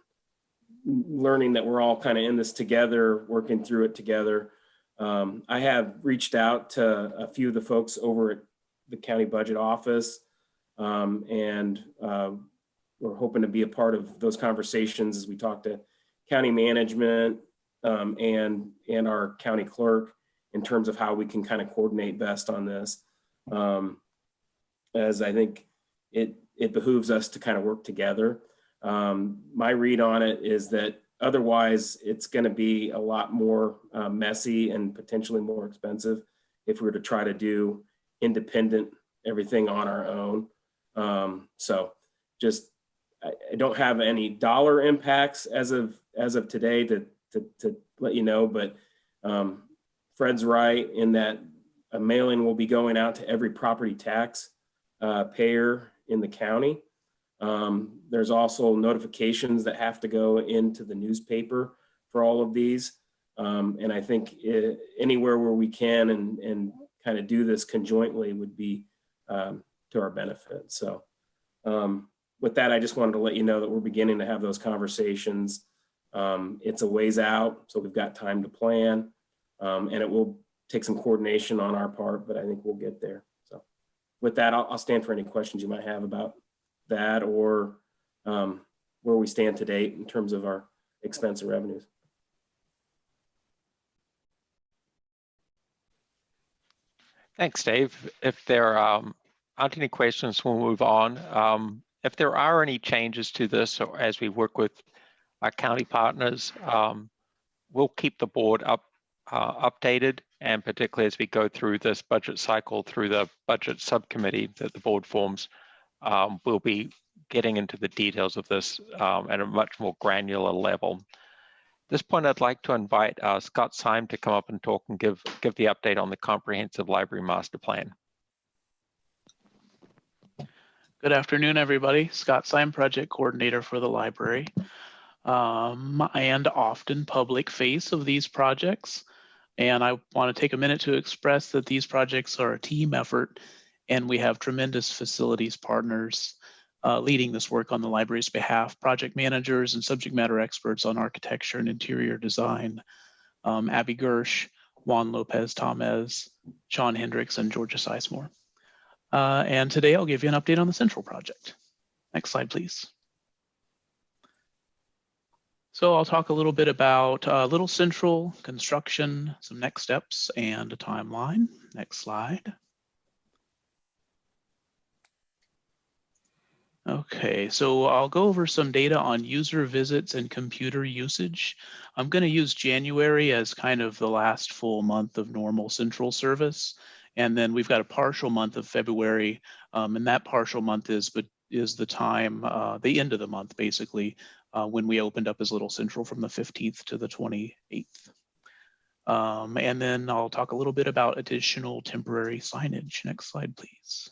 learning that we're all kind of in this together, working through it together. I have reached out to a few of the folks over at the county budget office, and we're hoping to be a part of those conversations as we talk to county management and our county clerk in terms of how we can kind of coordinate best on this. As I think it behooves us to kind of work together. My read on it is that otherwise it's going to be a lot more messy and potentially more expensive if we were to try to do independent everything on our own. So just, I don't have any dollar impacts as of today to let you know, but Fred's right in that a mailing will be going out to every property tax payer in the county. There's also notifications that have to go into the newspaper for all of these. And I think anywhere where we can and kind of do this conjointly would be to our benefit. So with that, I just wanted to let you know that we're beginning to have those conversations. It's a ways out, so we've got time to plan, and it will take some coordination on our part, but I think we'll get there. So with that, I'll stand for any questions you might have about that or where we stand to date in terms of our expense and revenues. Thanks, Dave. If there aren't any questions, we'll move on. If there are any changes to this, or as we work with our county partners, we'll keep the board updated, and particularly as we go through this budget cycle through the budget subcommittee that the board forms, we'll be getting into the details of this at a much more granular level. At this point, I'd like to invite Scott Syme to come up and talk and give the update on the Comprehensive Library Master Plan. Good afternoon, everybody. Scott Syme, Project Coordinator for the library, and often public face of these projects. And I want to take a minute to express that these projects are a team effort, and we have tremendous facilities partners leading this work on the library's behalf, project managers and subject matter experts on architecture and interior design, Abby Gersh, Juan Lopez Tamez, Sean Hendricks, and Georgia Sizemore. And today I'll give you an update on the Central Project. Next slide, please. So I'll talk a little bit about Little Central construction, some next steps, and a timeline. Next slide. Okay, so I'll go over some data on user visits and computer usage. I'm going to use January as kind of the last full month of normal central service. And then we've got a partial month of February, and that partial month is the time, the end of the month, basically, when we opened up as Little Central from the 15th to the 28th. And then I'll talk a little bit about additional temporary signage. Next slide, please.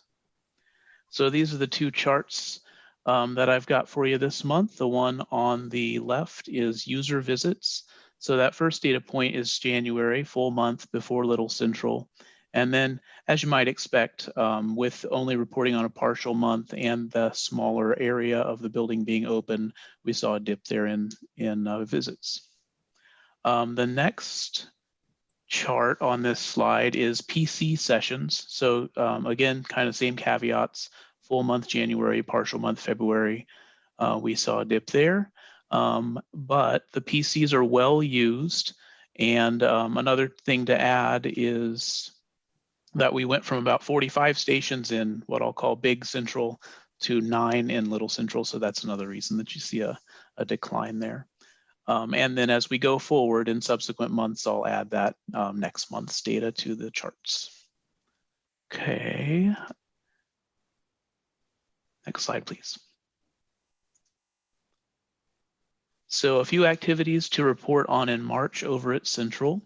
So these are the two charts that I've got for you this month. The one on the left is user visits. So that first data point is January, full month before Little Central. And then, as you might expect, with only reporting on a partial month and the smaller area of the building being open, we saw a dip there in visits. The next chart on this slide is PC sessions. So again, kind of same caveats. Full month January, partial month February, we saw a dip there, but the PCs are well used. And another thing to add is that we went from about 45 stations in what I'll call Big Central to 9 in Little Central. So that's another reason that you see a decline there. And then as we go forward in subsequent months, I'll add that next month's data to the charts. Okay. Next slide, please. So a few activities to report on in March over at Central.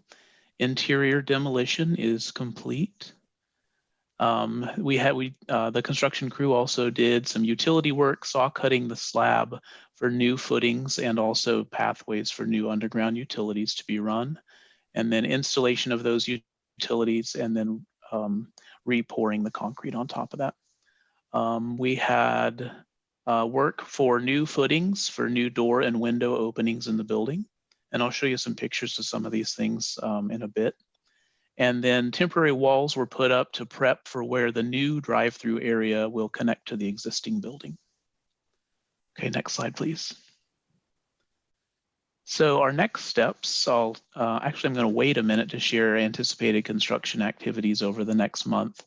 Interior demolition is complete. The construction crew also did some utility work, saw cutting the slab for new footings and also pathways for new underground utilities to be run. And then installation of those utilities and then re-pouring the concrete on top of that. We had work for new footings for new door and window openings in the building. And I'll show you some pictures of some of these things in a bit. And then temporary walls were put up to prep for where the new drive-through area will connect to the existing building. Okay, next slide, please. So our next steps, I'm going to wait a minute to share anticipated construction activities over the next month.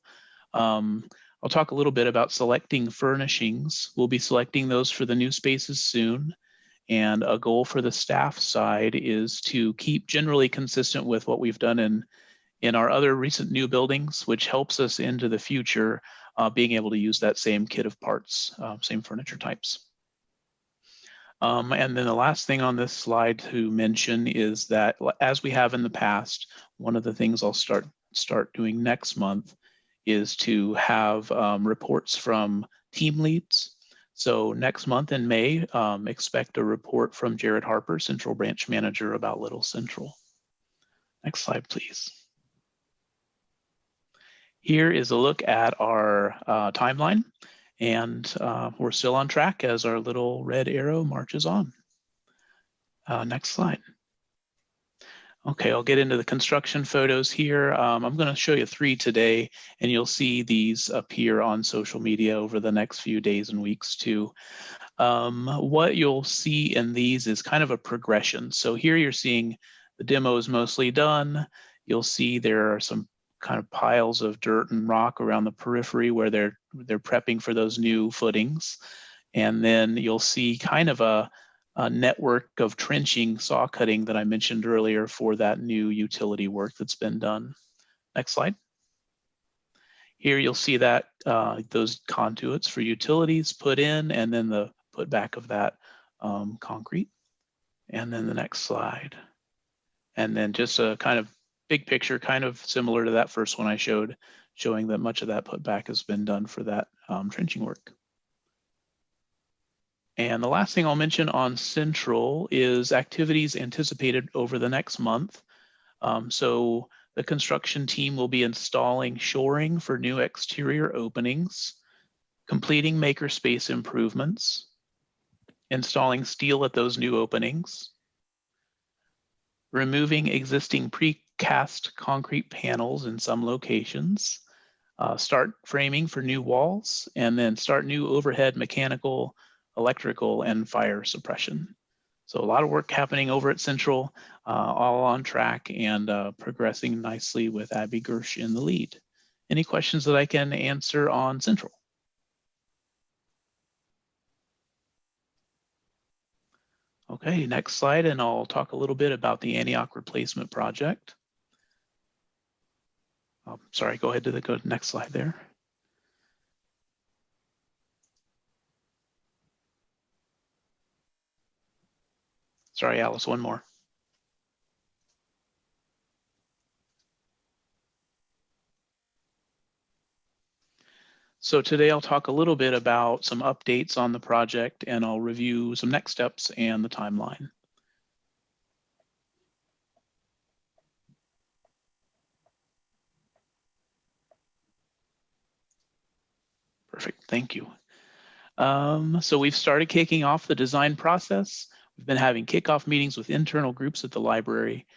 I'll talk a little bit about selecting furnishings. We'll be selecting those for the new spaces soon. And a goal for the staff side is to keep generally consistent with what we've done in our other recent new buildings, which helps us into the future being able to use that same kit of parts, same furniture types. And then the last thing on this slide to mention is that, as we have in the past, one of the things I'll start doing next month is to have reports from team leads. So next month in May, expect a report from Jared Harper, Central Branch Manager, about Little Central. Next slide, please. Here is a look at our timeline, and we're still on track as our little red arrow marches on. Next slide. Okay, I'll get into the construction photos here. I'm going to show you 3 today, and you'll see these appear on social media over the next few days and weeks too. What you'll see in these is kind of a progression. So here you're seeing the demo is mostly done. You'll see there are some kind of piles of dirt and rock around the periphery where they're prepping for those new footings. And then you'll see kind of a network of trenching, saw cutting that I mentioned earlier for that new utility work that's been done. Next slide. Here you'll see that those conduits for utilities put in, and then the put back of that concrete. And then the next slide. And then just a kind of big picture, kind of similar to that first one I showed, showing that much of that put back has been done for that trenching work. And the last thing I'll mention on Central is activities anticipated over the next month. So the construction team will be installing shoring for new exterior openings, completing makerspace improvements, installing steel at those new openings, removing existing precast concrete panels in some locations, start framing for new walls, and then start new overhead mechanical, electrical, and fire suppression. So a lot of work happening over at Central, all on track and progressing nicely with Abby Gersh in the lead. Any questions that I can answer on Central? Okay, next slide, and I'll talk a little bit about the Antioch replacement project. Sorry, go ahead to the next slide there. Sorry, Alice, one more. So today I'll talk a little bit about some updates on the project, and I'll review some next steps and the timeline. Perfect, thank you. So we've started kicking off the design process. We've been having kickoff meetings with internal groups at the library.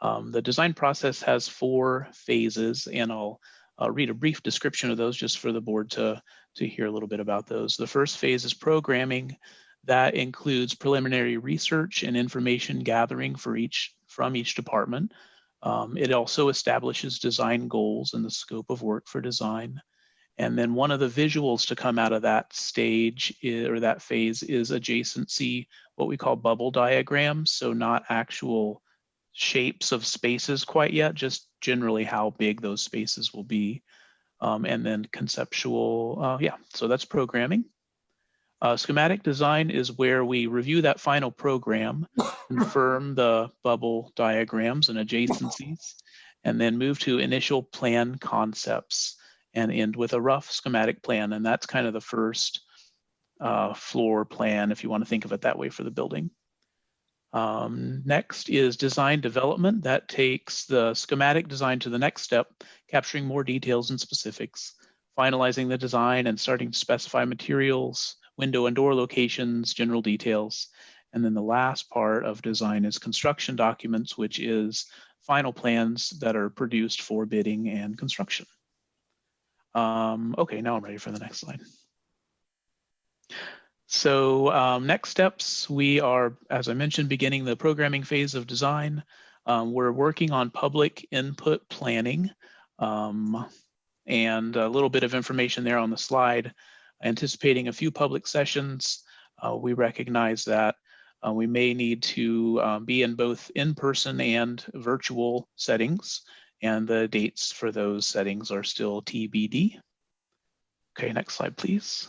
The design process has 4 phases, and I'll read a brief description of those just for the board to hear a little bit about those. The first phase is programming. That includes preliminary research and information gathering from each department. It also establishes design goals and the scope of work for design. And then one of the visuals to come out of that stage or that phase is adjacency, what we call bubble diagrams. So not actual shapes of spaces quite yet, just generally how big those spaces will be. And then conceptual, so that's programming. Schematic design is where we review that final program, confirm the bubble diagrams and adjacencies, and then move to initial plan concepts and end with a rough schematic plan. And that's kind of the first floor plan, if you want to think of it that way, for the building. Next is design development. That takes the schematic design to the next step, capturing more details and specifics, finalizing the design and starting to specify materials, window and door locations, general details. And then the last part of design is construction documents, which is final plans that are produced for bidding and construction. Okay, now I'm ready for the next slide. So next steps, we are, as I mentioned, beginning the programming phase of design. We're working on public input planning, and a little bit of information there on the slide, anticipating a few public sessions. We recognize that we may need to be in both in-person and virtual settings, and the dates for those settings are still TBD. Okay, next slide, please.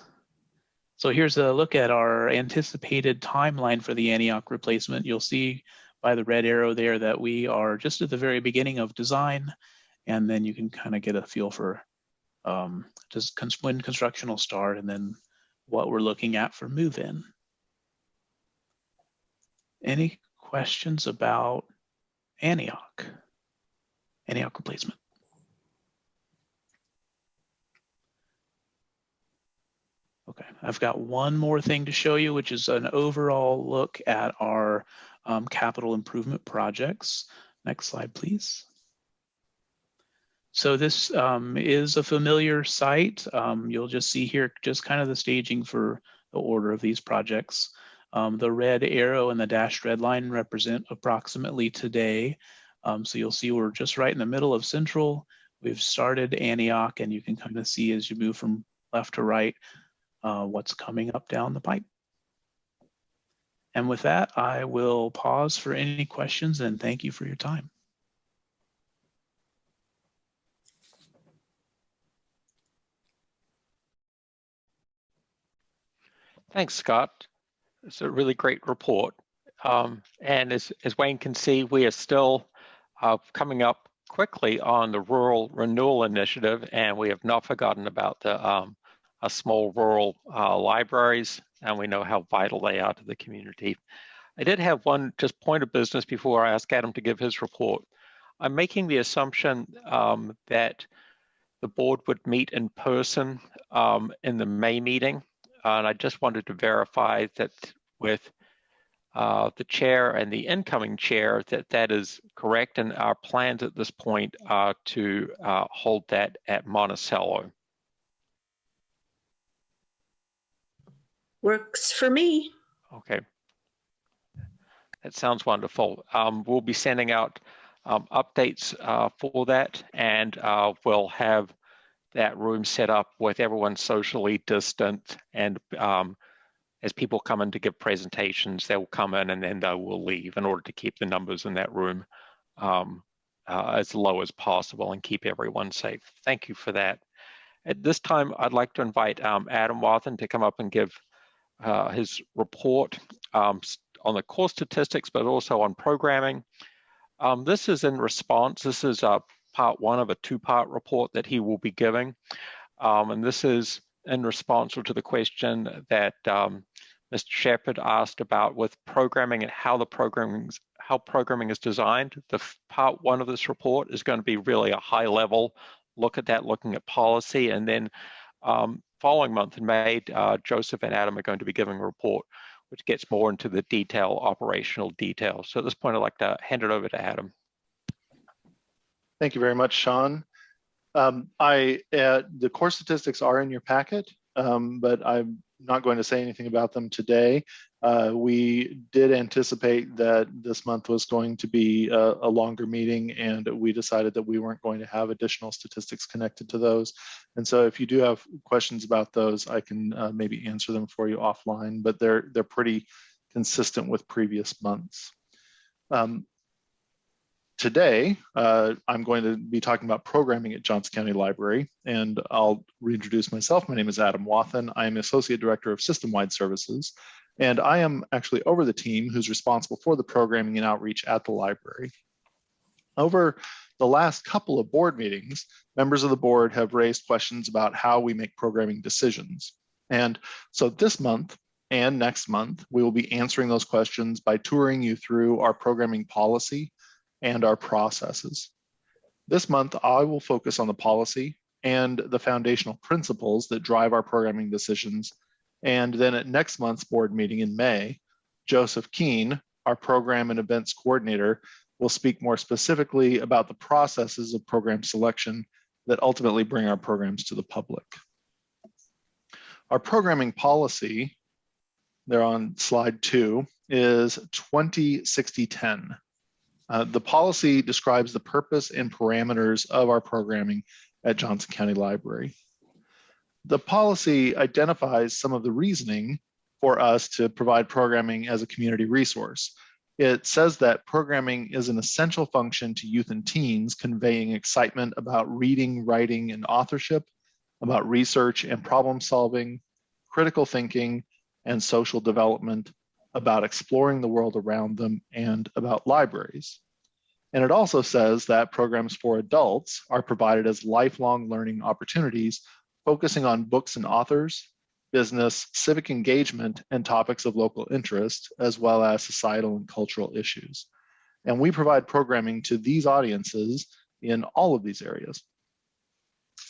So here's a look at our anticipated timeline for the Antioch replacement. You'll see by the red arrow there that we are just at the very beginning of design, and then you can kind of get a feel for just when construction will start and then what we're looking at for move-in. Any questions about Antioch replacement? Okay, I've got one more thing to show you, which is an overall look at our capital improvement projects. Next slide, please. So this is a familiar site. You'll just see here just kind of the staging for the order of these projects. The red arrow and the dashed red line represent approximately today. So you'll see we're just right in the middle of Central. We've started Antioch, and you can kind of see as you move from left to right what's coming up down the pipe. And with that, I will pause for any questions, and thank you for your time. Thanks, Scott. It's a really great report. And as Wayne can see, we are still coming up quickly on the Rural Renewal Initiative, and we have not forgotten about the small rural libraries, and we know how vital they are to the community. I did have one just point of business before I ask Adam to give his report. I'm making the assumption that the board would meet in person in the May meeting, and I just wanted to verify that with the chair and the incoming chair that is correct, and our plans at this point are to hold that at Monticello. Works for me. Okay. That sounds wonderful. We'll be sending out updates for that, and we'll have that room set up with everyone socially distant, and as people come in to give presentations, they'll come in and then they will leave in order to keep the numbers in that room as low as possible and keep everyone safe. Thank you for that. At this time, I'd like to invite Adam Wathen to come up and give his report on the core statistics, but also on programming. This is in response. This is part one of a two-part report that he will be giving. And this is in response to the question that Mr. Shepherd asked about with programming and how programming is designed. The part one of this report is going to be really a high level look at that, looking at policy. And then following month in May, Joseph and Adam are going to be giving a report which gets more into the operational detail. So at this point, I'd like to hand it over to Adam. Thank you very much, Sean. The core statistics are in your packet, but I'm not going to say anything about them today. We did anticipate that this month was going to be a longer meeting, and we decided that we weren't going to have additional statistics connected to those. And so if you do have questions about those, I can maybe answer them for you offline, but they're pretty consistent with previous months. Today, I'm going to be talking about programming at Johnson County Library, and I'll reintroduce myself. My name is Adam Wathen. I am Associate Director of System-Wide Services, and I am actually over the team who's responsible for the programming and outreach at the library. Over the last couple of board meetings, members of the board have raised questions about how we make programming decisions. And so this month and next month, we will be answering those questions by touring you through our programming policy and our processes. This month, I will focus on the policy and the foundational principles that drive our programming decisions. And then at next month's board meeting in May, Joseph Keene, our program and events coordinator, will speak more specifically about the processes of program selection that ultimately bring our programs to the public. Our programming policy, there on slide 2, is 20-60-10. The policy describes the purpose and parameters of our programming at Johnson County Library. The policy identifies some of the reasoning for us to provide programming as a community resource. It says that programming is an essential function to youth and teens, conveying excitement about reading, writing, and authorship, about research and problem solving, critical thinking, and social development, about exploring the world around them, and about libraries. And it also says that programs for adults are provided as lifelong learning opportunities, focusing on books and authors, business, civic engagement, and topics of local interest, as well as societal and cultural issues. And we provide programming to these audiences in all of these areas.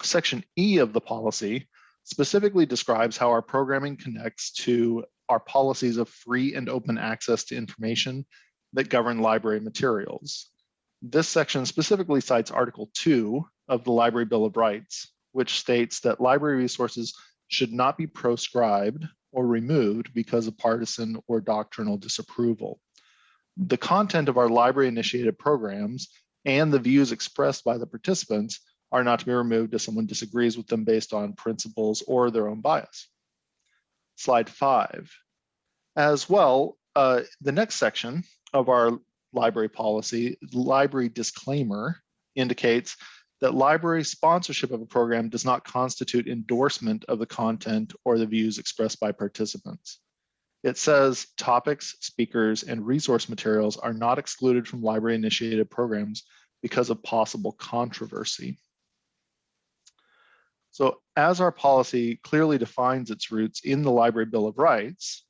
Section E of the policy specifically describes how our programming connects to our policies of free and open access to information that govern library materials. This section specifically cites Article 2 of the Library Bill of Rights, which states that library resources should not be proscribed or removed because of partisan or doctrinal disapproval. The content of our library-initiated programs and the views expressed by the participants are not to be removed if someone disagrees with them based on principles or their own bias. Slide 5. As well, the next section of our library policy, library disclaimer, indicates that library sponsorship of a program does not constitute endorsement of the content or the views expressed by participants. It says topics, speakers, and resource materials are not excluded from library-initiated programs because of possible controversy. So as our policy clearly defines its roots in the Library Bill of Rights,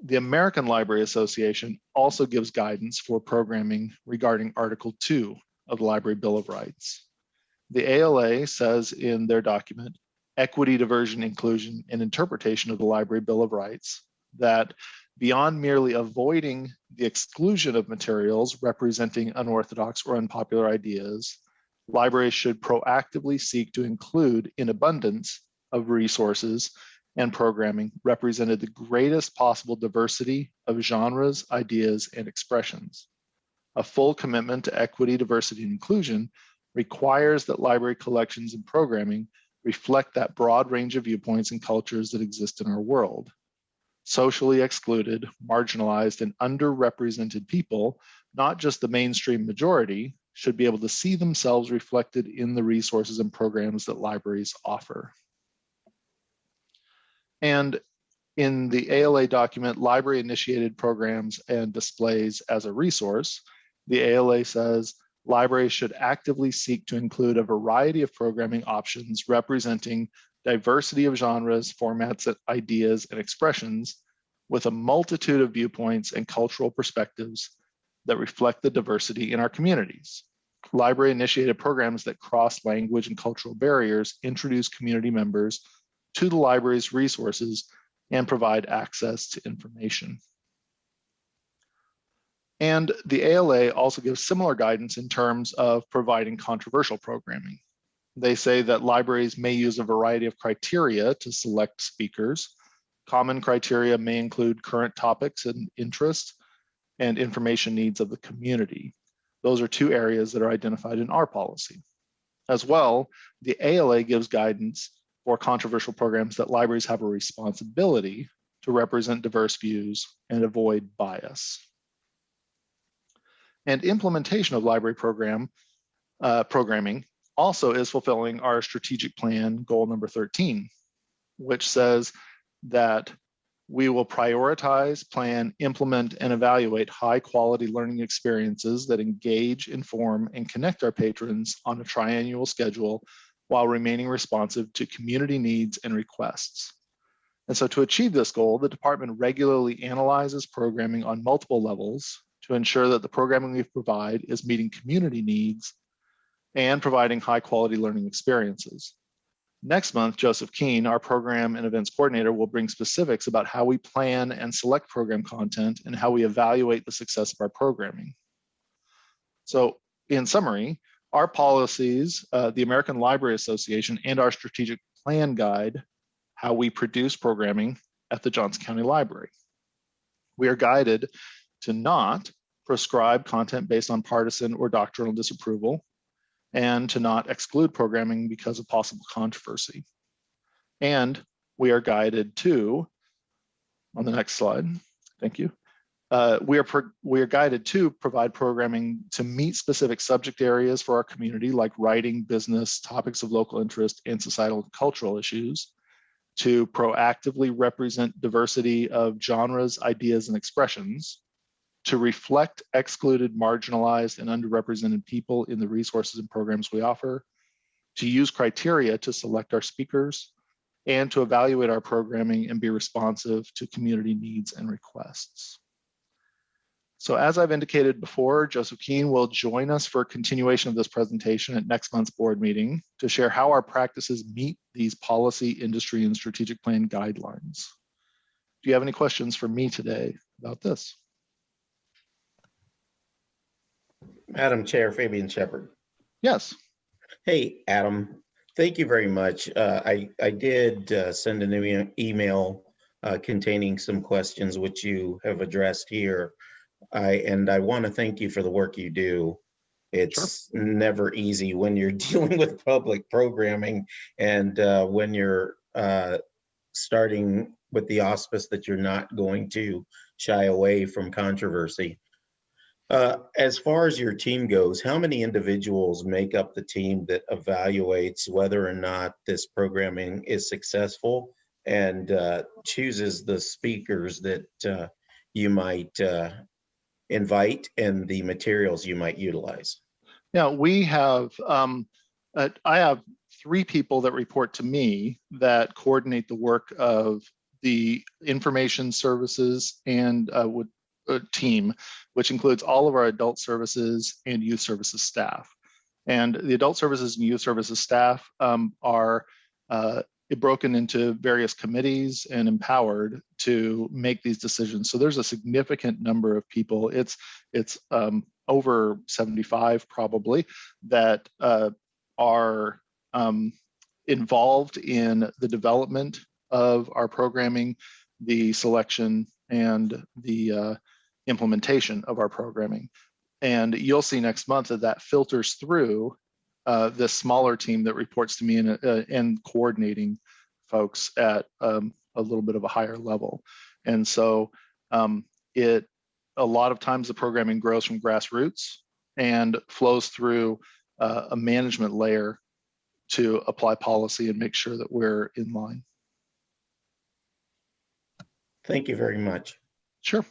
the American Library Association also gives guidance for programming regarding Article 2 of the Library Bill of Rights. The ALA says in their document, Equity, Diversion, Inclusion, and Interpretation of the Library Bill of Rights, that beyond merely avoiding the exclusion of materials representing unorthodox or unpopular ideas, libraries should proactively seek to include an abundance of resources and programming represented the greatest possible diversity of genres, ideas, and expressions. A full commitment to equity, diversity, and inclusion requires that library collections and programming reflect that broad range of viewpoints and cultures that exist in our world. Socially excluded, marginalized, and underrepresented people, not just the mainstream majority, should be able to see themselves reflected in the resources and programs that libraries offer. And in the ALA document, Library Initiated Programs and Displays as a Resource, the ALA says libraries should actively seek to include a variety of programming options representing diversity of genres, formats, ideas, and expressions with a multitude of viewpoints and cultural perspectives that reflect the diversity in our communities. Library-initiated programs that cross language and cultural barriers introduce community members to the library's resources and provide access to information. And the ALA also gives similar guidance in terms of providing controversial programming. They say that libraries may use a variety of criteria to select speakers. Common criteria may include current topics and interests and information needs of the community. Those are two areas that are identified in our policy. As well, the ALA gives guidance for controversial programs that libraries have a responsibility to represent diverse views and avoid bias. And implementation of library programming also is fulfilling our strategic plan goal number 13, which says that we will prioritize, plan, implement, and evaluate high-quality learning experiences that engage, inform, and connect our patrons on a triannual schedule while remaining responsive to community needs and requests. And so to achieve this goal, the department regularly analyzes programming on multiple levels to ensure that the programming we provide is meeting community needs and providing high-quality learning experiences. Next month, Joseph Keene, our program and events coordinator, will bring specifics about how we plan and select program content and how we evaluate the success of our programming. So in summary, our policies, the American Library Association, and our strategic plan guide how we produce programming at the Johnson County Library. We are guided to not prescribe content based on partisan or doctrinal disapproval, and to not exclude programming because of possible controversy. And we are guided to, on the next slide, thank you. We are guided to provide programming to meet specific subject areas for our community, like writing, business, topics of local interest, and societal and cultural issues, to proactively represent diversity of genres, ideas, and expressions, to reflect excluded, marginalized, and underrepresented people in the resources and programs we offer, to use criteria to select our speakers, and to evaluate our programming and be responsive to community needs and requests. So as I've indicated before, Joseph Keene will join us for a continuation of this presentation at next month's board meeting to share how our practices meet these policy, industry, and strategic plan guidelines. Do you have any questions for me today about this? Madam Chair, Fabian Shepard. Yes. Hey, Adam. Thank you very much. I did send an email containing some questions which you have addressed here. And I want to thank you for the work you do. It's never easy when you're dealing with public programming and when you're starting with the auspice that you're not going to shy away from controversy. As far as your team goes, how many individuals make up the team that evaluates whether or not this programming is successful and chooses the speakers that you might invite and the materials you might utilize? Yeah, we have, I have 3 people that report to me that coordinate the work of the information services and team, which includes all of our adult services and youth services staff. And the adult services and youth services staff are broken into various committees and empowered to make these decisions. So there's a significant number of people. It's over 75 probably that are involved in the development of our programming, the selection, and the implementation of our programming. And you'll see next month that filters through this smaller team that reports to me and coordinating folks at a little bit of a higher level. And so a lot of times the programming grows from grassroots and flows through a management layer to apply policy and make sure that we're in line. Thank you very much. Sure.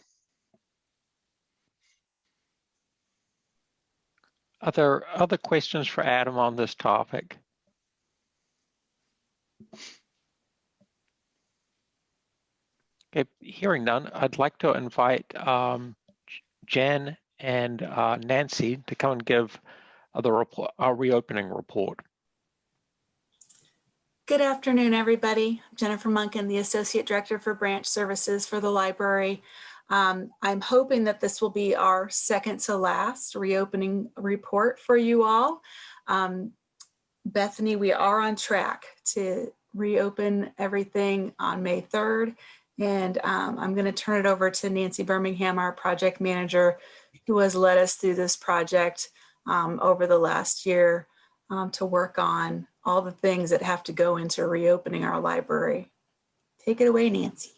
Are there other questions for Adam on this topic? Okay, hearing none, I'd like to invite Jen and Nancy to come and give our reopening report. Good afternoon, everybody. I'm Jennifer Munkin, the Associate Director for Branch Services for the library. I'm hoping that this will be our second to last reopening report for you all. Bethany, we are on track to reopen everything on May 3rd. And I'm going to turn it over to Nancy Birmingham, our project manager, who has led us through this project over the last year to work on all the things that have to go into reopening our library. Take it away, Nancy.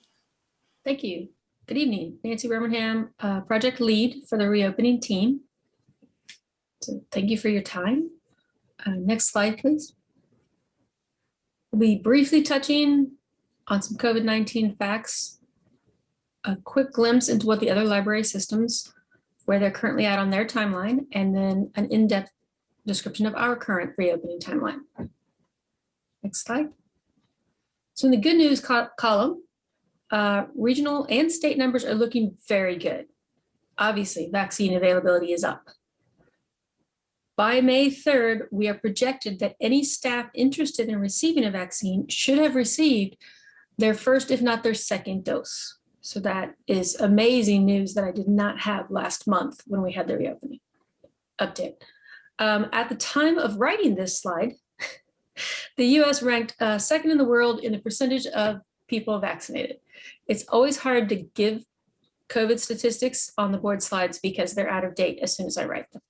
Thank you. Good evening. Nancy Birmingham, project lead for the reopening team. So thank you for your time. Next slide, please. We'll be briefly touching on some COVID-19 facts, a quick glimpse into what the other library systems, where they're currently at on their timeline, and then an in-depth description of our current reopening timeline. Next slide. So in the good news column, regional and state numbers are looking very good. Obviously, vaccine availability is up. By May 3rd, we are projected that any staff interested in receiving a vaccine should have received their first, if not their second dose. So that is amazing news that I did not have last month when we had the reopening update. At the time of writing this slide, the US ranked second in the world in the percentage of people vaccinated. It's always hard to give COVID statistics on the board slides because they're out of date as soon as I write them.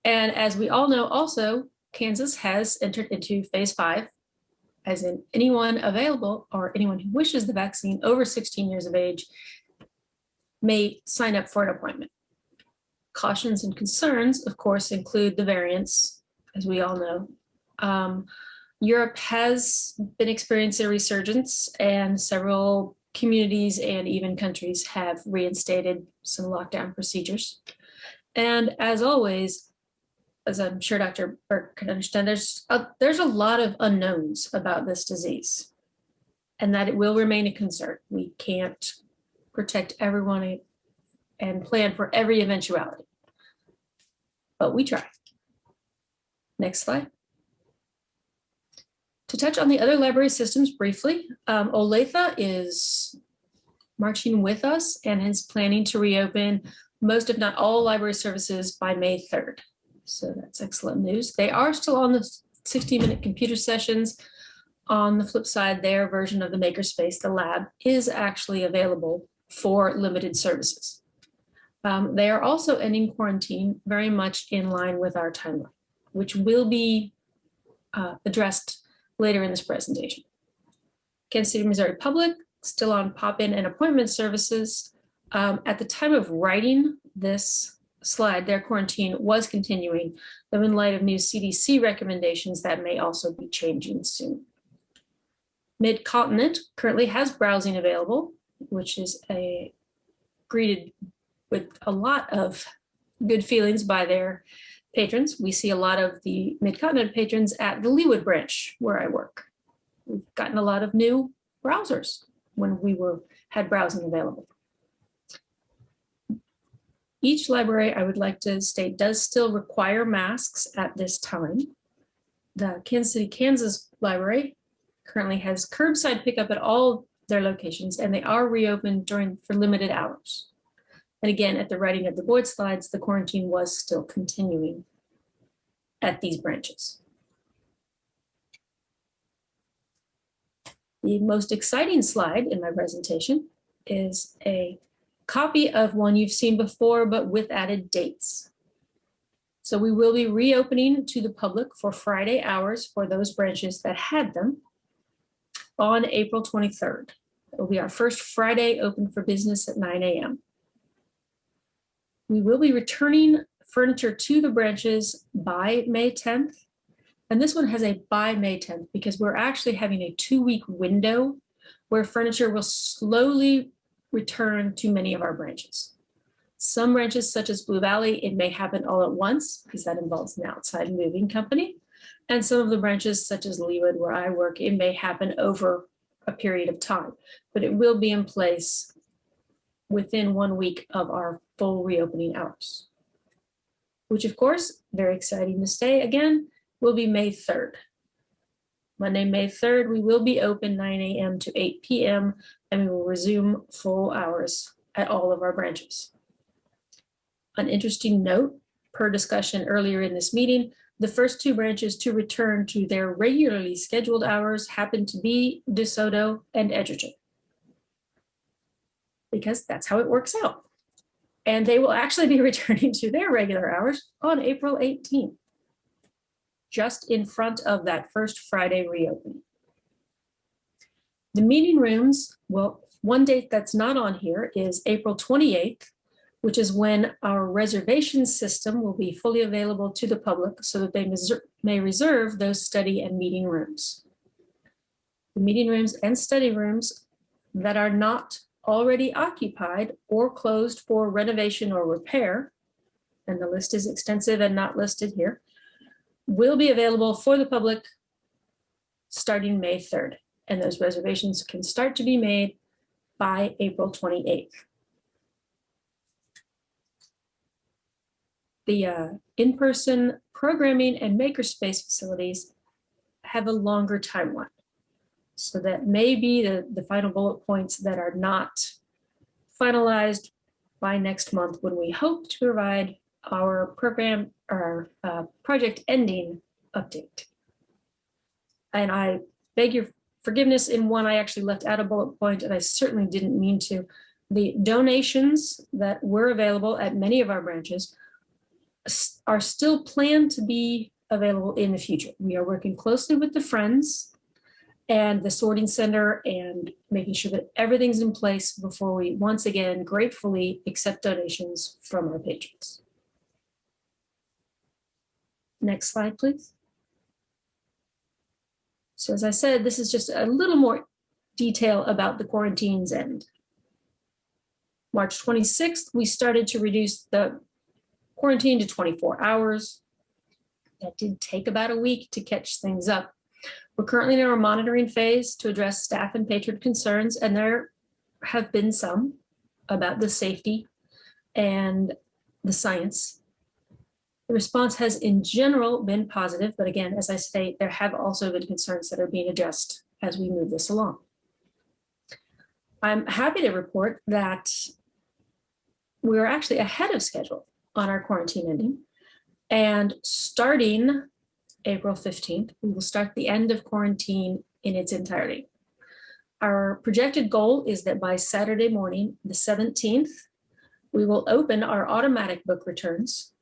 And as we all know, also, Kansas has entered into phase 5, as in anyone available or anyone who wishes the vaccine over 16 years of age may sign up for an appointment. Cautions and concerns, of course, include the variants, as we all know. Europe has been experiencing a resurgence, and several communities and even countries have reinstated some lockdown procedures. And as always, as I'm sure Dr. Burke can understand, there's a lot of unknowns about this disease, and that it will remain a concern. We can't protect everyone and plan for every eventuality, but we try. Next slide. To touch on the other library systems briefly, Olathe is marching with us and is planning to reopen most, if not all, library services by May 3rd. So that's excellent news. They are still on the 60-minute computer sessions. On the flip side, their version of the Makerspace, the lab, is actually available for limited services. They are also ending quarantine very much in line with our timeline, which will be addressed later in this presentation. Kansas City, Missouri Public, still on pop-in and appointment services. At the time of writing this slide, their quarantine was continuing, though in light of new CDC recommendations, that may also be changing soon. Mid-Continent currently has browsing available, which is greeted with a lot of good feelings by their patrons. We see a lot of the Mid-Continent patrons at the Leawood branch where I work. We've gotten a lot of new browsers when we had browsing available. Each library, I would like to state, does still require masks at this time. The Kansas City, Kansas library currently has curbside pickup at all their locations, and they are reopened for limited hours. And again, at the writing of the board slides, the quarantine was still continuing at these branches. The most exciting slide in my presentation is a copy of one you've seen before, but with added dates. So we will be reopening to the public for Friday hours for those branches that had them on April 23rd. It will be our first Friday open for business at 9 a.m. We will be returning furniture to the branches by May 10th. And this one has a by May 10th because we're actually having a 2-week window where furniture will slowly return to many of our branches. Some branches, such as Blue Valley, it may happen all at once because that involves an outside moving company. And some of the branches, such as Leawood, where I work, it may happen over a period of time, but it will be in place within 1 week of our full reopening hours, which of course, very exciting to say again, will be May 3rd. Monday, May 3rd, we will be open 9 a.m. to 8 p.m. and we will resume full hours at all of our branches. An interesting note, per discussion earlier in this meeting, the first 2 branches to return to their regularly scheduled hours happen to be DeSoto and Edgerton, because that's how it works out. And they will actually be returning to their regular hours on April 18th, just in front of that first Friday reopening. The meeting rooms, well, one date that's not on here is April 28th, which is when our reservation system will be fully available to the public so that they may reserve those study and meeting rooms. The meeting rooms and study rooms that are not already occupied or closed for renovation or repair, and the list is extensive and not listed here, will be available for the public starting May 3rd. And those reservations can start to be made by April 28th. The in-person programming and makerspace facilities have a longer timeline. So that may be the final bullet points that are not finalized by next month when we hope to provide our program or project ending update. And I beg your forgiveness in one I actually left out a bullet point, and I certainly didn't mean to. The donations that were available at many of our branches are still planned to be available in the future. We are working closely with the Friends and the sorting center and making sure that everything's in place before we once again gratefully accept donations from our patrons. Next slide, please. So as I said, this is just a little more detail about the quarantine's end. March 26th, we started to reduce the quarantine to 24 hours. That did take about a week to catch things up. We're currently in our monitoring phase to address staff and patron concerns, and there have been some about the safety and the science. The response has in general been positive, but again, as I say, there have also been concerns that are being addressed as we move this along. I'm happy to report that we're actually ahead of schedule on our quarantine ending, and starting April 15th, we will start the end of quarantine in its entirety. Our projected goal is that by Saturday morning, the 17th, we will open our automatic book returns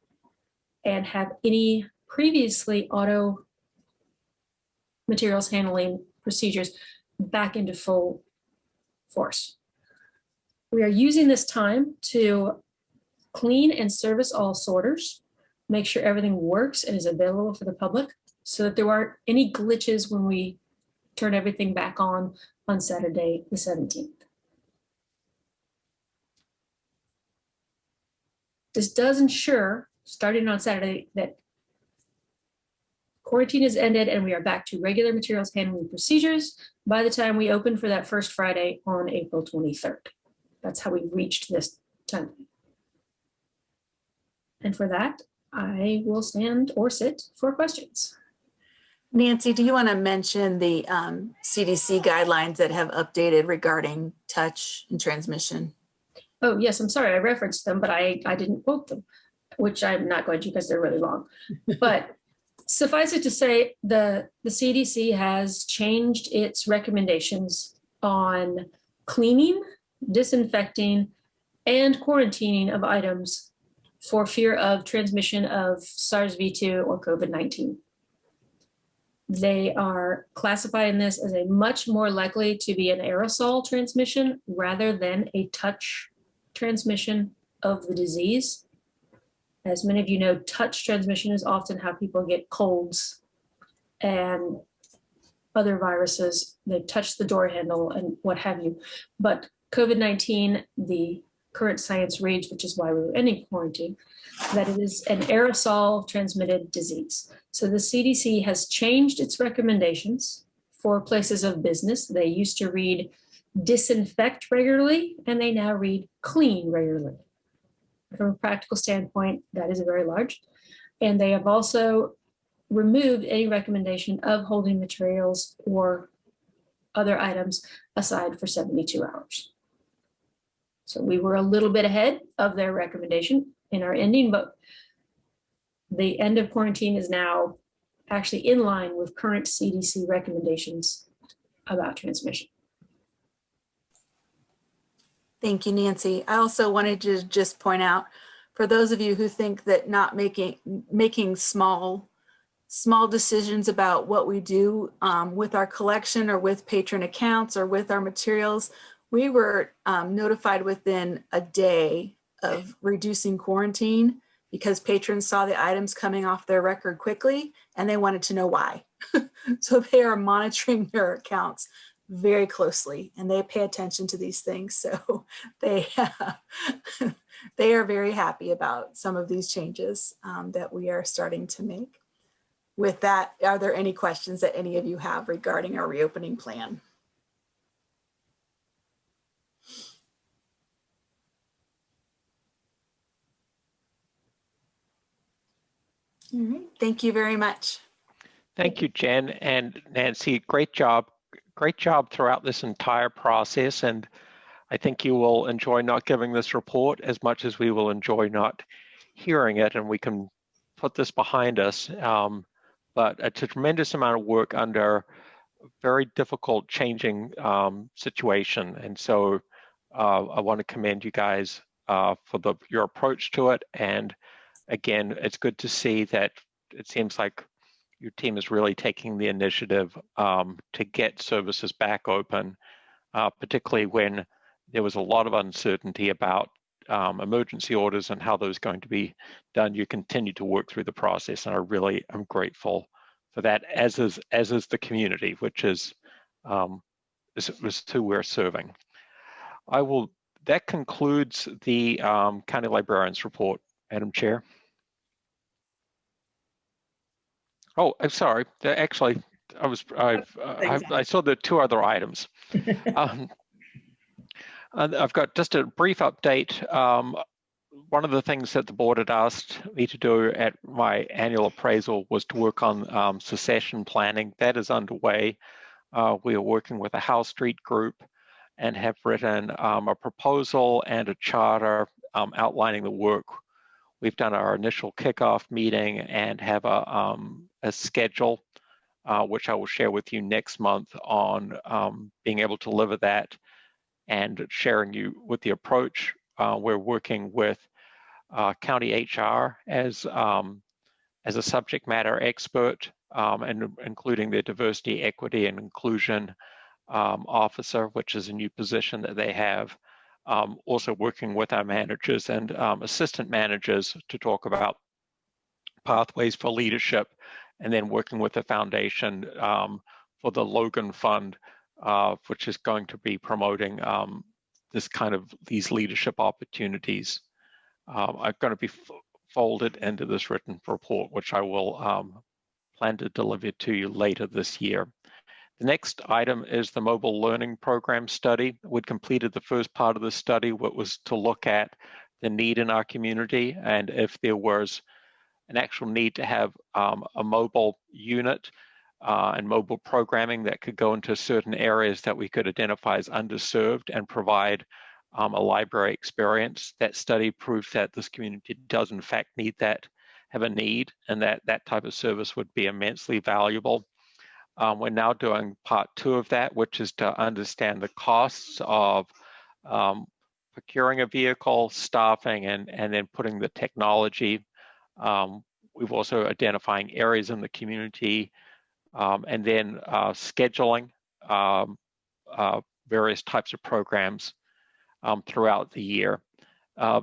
and have any previously auto materials handling procedures back into full force. We are using this time to clean and service all sorters, make sure everything works and is available for the public so that there aren't any glitches when we turn everything back on Saturday, the 17th. This does ensure, starting on Saturday, that quarantine is ended and we are back to regular materials handling procedures by the time we open for that first Friday on April 23rd. That's how we reached this time. And for that, I will stand or sit for questions. Nancy, do you want to mention the CDC guidelines that have updated regarding touch and transmission? Oh, yes, I'm sorry, I referenced them, but I didn't quote them, which I'm not going to because they're really long. But Suffice it to say, the CDC has changed its recommendations on cleaning, disinfecting, and quarantining of items for fear of transmission of SARS-CoV-2 or COVID-19. They are classifying this as a much more likely to be an aerosol transmission rather than a touch transmission of the disease. As many of you know, touch transmission is often how people get colds and other viruses. They touch the door handle and what have you. But COVID-19, the current science reads, which is why we were ending quarantine, that it is an aerosol transmitted disease. So the CDC has changed its recommendations for places of business. They used to read disinfect regularly, and they now read clean regularly. From a practical standpoint, that is very large. And they have also removed any recommendation of holding materials or other items aside for 72 hours. So we were a little bit ahead of their recommendation in our ending, but the end of quarantine is now actually in line with current CDC recommendations about transmission. Thank you, Nancy. I also wanted to just point out, for those of you who think that not making small decisions about what we do with our collection or with patron accounts or with our materials, we were notified within a day of reducing quarantine because patrons saw the items coming off their record quickly and they wanted to know why. So they are monitoring their accounts very closely and they pay attention to these things. So they are very happy about some of these changes that we are starting to make. With that, are there any questions that any of you have regarding our reopening plan? All right, thank you very much. Thank you, Jen and Nancy. Great job. Great job throughout this entire process. And I think you will enjoy not giving this report as much as we will enjoy not hearing it. And we can put this behind us. But it's a tremendous amount of work under a very difficult changing situation. And so I want to commend you guys for your approach to it. And again, it's good to see that it seems like your team is really taking the initiative to get services back open, particularly when there was a lot of uncertainty about emergency orders and how those are going to be done. You continue to work through the process, and I really am grateful for that, as is the community, which is who we're serving. That concludes the County Librarian's report, Madam Chair. Oh, I'm sorry. Actually, I saw the two other items. I've got just a brief update. One of the things that the board had asked me to do at my annual appraisal was to work on secession planning. That is underway. We are working with a House Street group and have written a proposal and a charter outlining the work. We've done our initial kickoff meeting and have a schedule, which I will share with you next month on being able to deliver that and sharing you with the approach. We're working with county HR as a subject matter expert, and including their diversity, equity, and inclusion officer, which is a new position that they have. Also working with our managers and assistant managers to talk about pathways for leadership, and then working with the foundation for the Logan Fund, which is going to be promoting these leadership opportunities. I'm going to be folded into this written report, which I will plan to deliver to you later this year. The next item is the mobile learning program study. We'd completed the first part of the study, what was to look at the need in our community and if there was an actual need to have a mobile unit and mobile programming that could go into certain areas that we could identify as underserved and provide a library experience. That study proved that this community does in fact need that have a need, and that type of service would be immensely valuable. We're now doing part 2 of that, which is to understand the costs of procuring a vehicle, staffing, and then putting the technology. We've also identifying areas in the community, and then scheduling various types of programs throughout the year.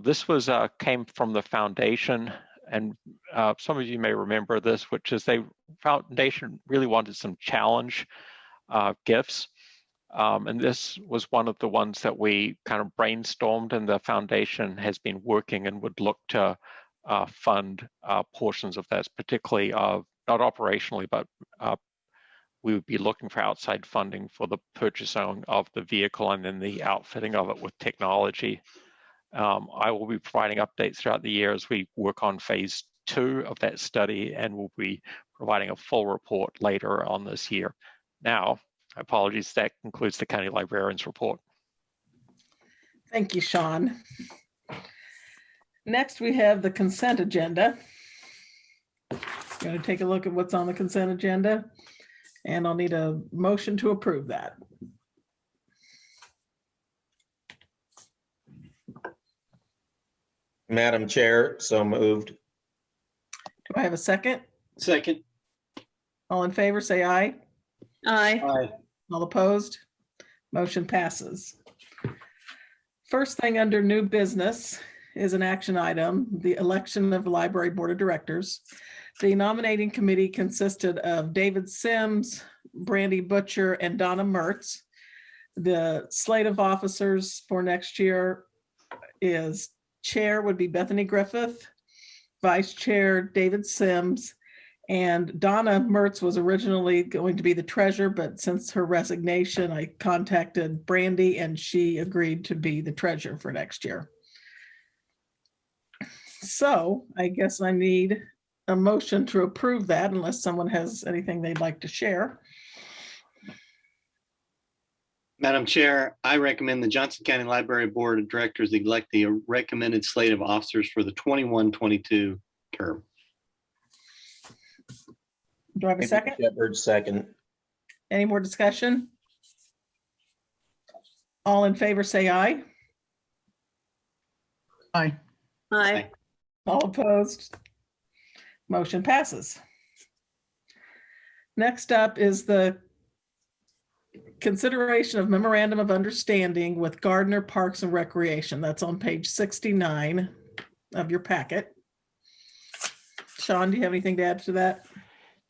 This was came from the foundation, and some of you may remember this, which is the foundation really wanted some challenge gifts. And this was one of the ones that we kind of brainstormed, and the foundation has been working and would look to fund portions of that, particularly not operationally, but we would be looking for outside funding for the purchasing of the vehicle and then the outfitting of it with technology. I will be providing updates throughout the year as we work on phase 2 of that study, and we'll be providing a full report later on this year. Now, apologies, that concludes the County Librarian's report. Thank you, Sean. Next, we have the consent agenda. Going to take a look at what's on the consent agenda, and I'll need a motion to approve that. Madam Chair, so moved. Do I have a second? Second. All in favor, say aye. Aye. Aye. All opposed? Motion passes. First thing under new business is an action item, the election of the Library Board of Directors. The nominating committee consisted of David Sims, Brandy Butcher, and Donna Mertz. The slate of officers for next year is Chair would be Bethany Griffith, Vice Chair David Sims, and Donna Mertz was originally going to be the treasurer, but since her resignation, I contacted Brandy and she agreed to be the treasurer for next year. So I guess I need a motion to approve that unless someone has anything they'd like to share. Madam Chair, I recommend the Johnson County Library Board of Directors elect the recommended slate of officers for the 21-22 term. Do I have a second? Shepherd, second. Any more discussion? All in favor, say aye. Aye. Aye. All opposed? Motion passes. Next up is the consideration of memorandum of understanding with Gardner Parks and Recreation. That's on page 69 of your packet. Sean, do you have anything to add to that?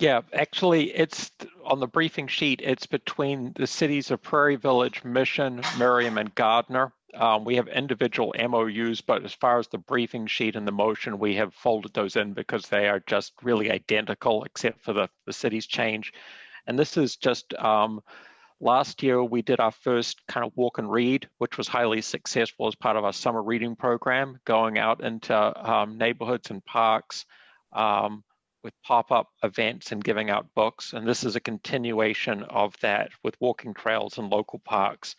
Yeah, actually, it's on the briefing sheet. It's between the cities of Prairie Village, Mission, Merriam, and Gardner. We have individual MOUs, but as far as the briefing sheet and the motion, we have folded those in because they are just really identical, except for the cities change. And this is just last year we did our first kind of walk and read, which was highly successful as part of our summer reading program, going out into neighborhoods and parks with pop-up events and giving out books. And this is a continuation of that with walking trails and local parks.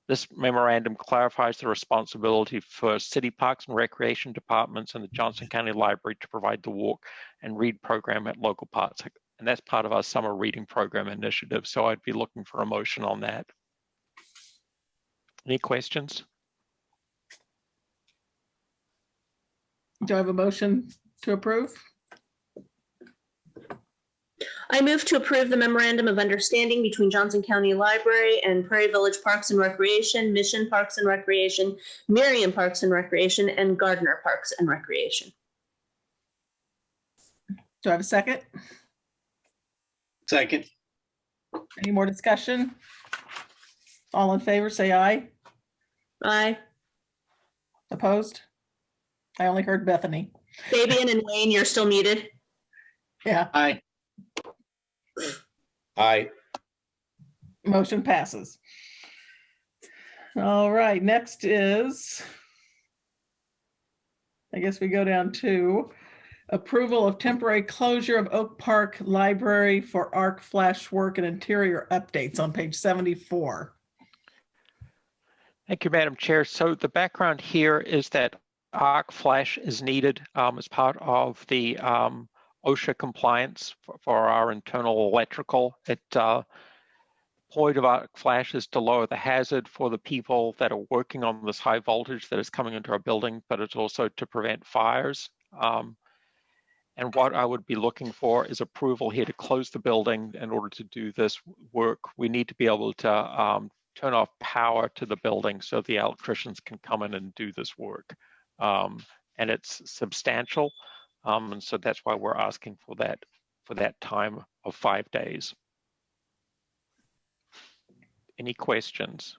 This memorandum clarifies the responsibility for city parks and recreation departments and the Johnson County Library to provide the walk and read program at local parks. And that's part of our summer reading program initiative. So I'd be looking for a motion on that. Any questions? Do I have a motion to approve? I move to approve the memorandum of understanding between Johnson County Library and Prairie Village Parks and Recreation, Mission Parks and Recreation, Merriam Parks and Recreation, and Gardner Parks and Recreation. Do I have a second? Second. Any more discussion? All in favor, say aye. Aye. Opposed? I only heard Bethany. Fabian and Wayne, you're still muted. Yeah. Aye. Aye. Motion passes. All right, next is, I guess we go down to approval of temporary closure of Oak Park Library for ARC flash work and interior updates on page 74. Thank you, Madam Chair. So the background here is that arc flash is needed as part of the OSHA compliance for our internal electrical. Point of arc flash is to lower the hazard for the people that are working on this high voltage that is coming into our building, but it's also to prevent fires. And what I would be looking for is approval here to close the building. In order to do this work, we need to be able to turn off power to the building so the electricians can come in and do this work. And it's substantial. And so that's why we're asking for that time of 5 days. Any questions?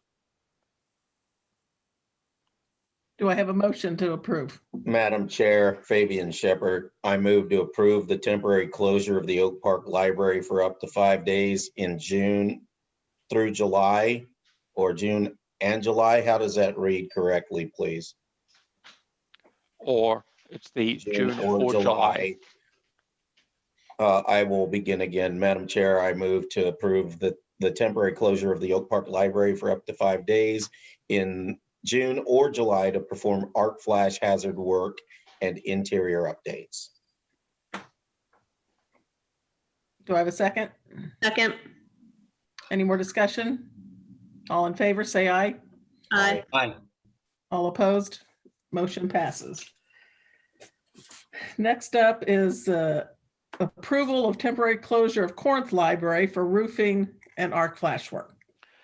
Do I have a motion to approve? Madam Chair, Fabian Shepherd, I move to approve the temporary closure of the Oak Park Library for up to 5 days in June through July, or June and July. How does that read correctly, please? Or it's the June or July. I will begin again. Madam Chair, I move to approve the temporary closure of the Oak Park Library for up to 5 days in June or July to perform arc flash hazard work and interior updates. Do I have a second? Second. Any more discussion? All in favor, say aye. Aye. Aye. All opposed? Motion passes. Next up is approval of temporary closure of Corinth Library for roofing and arc flash work.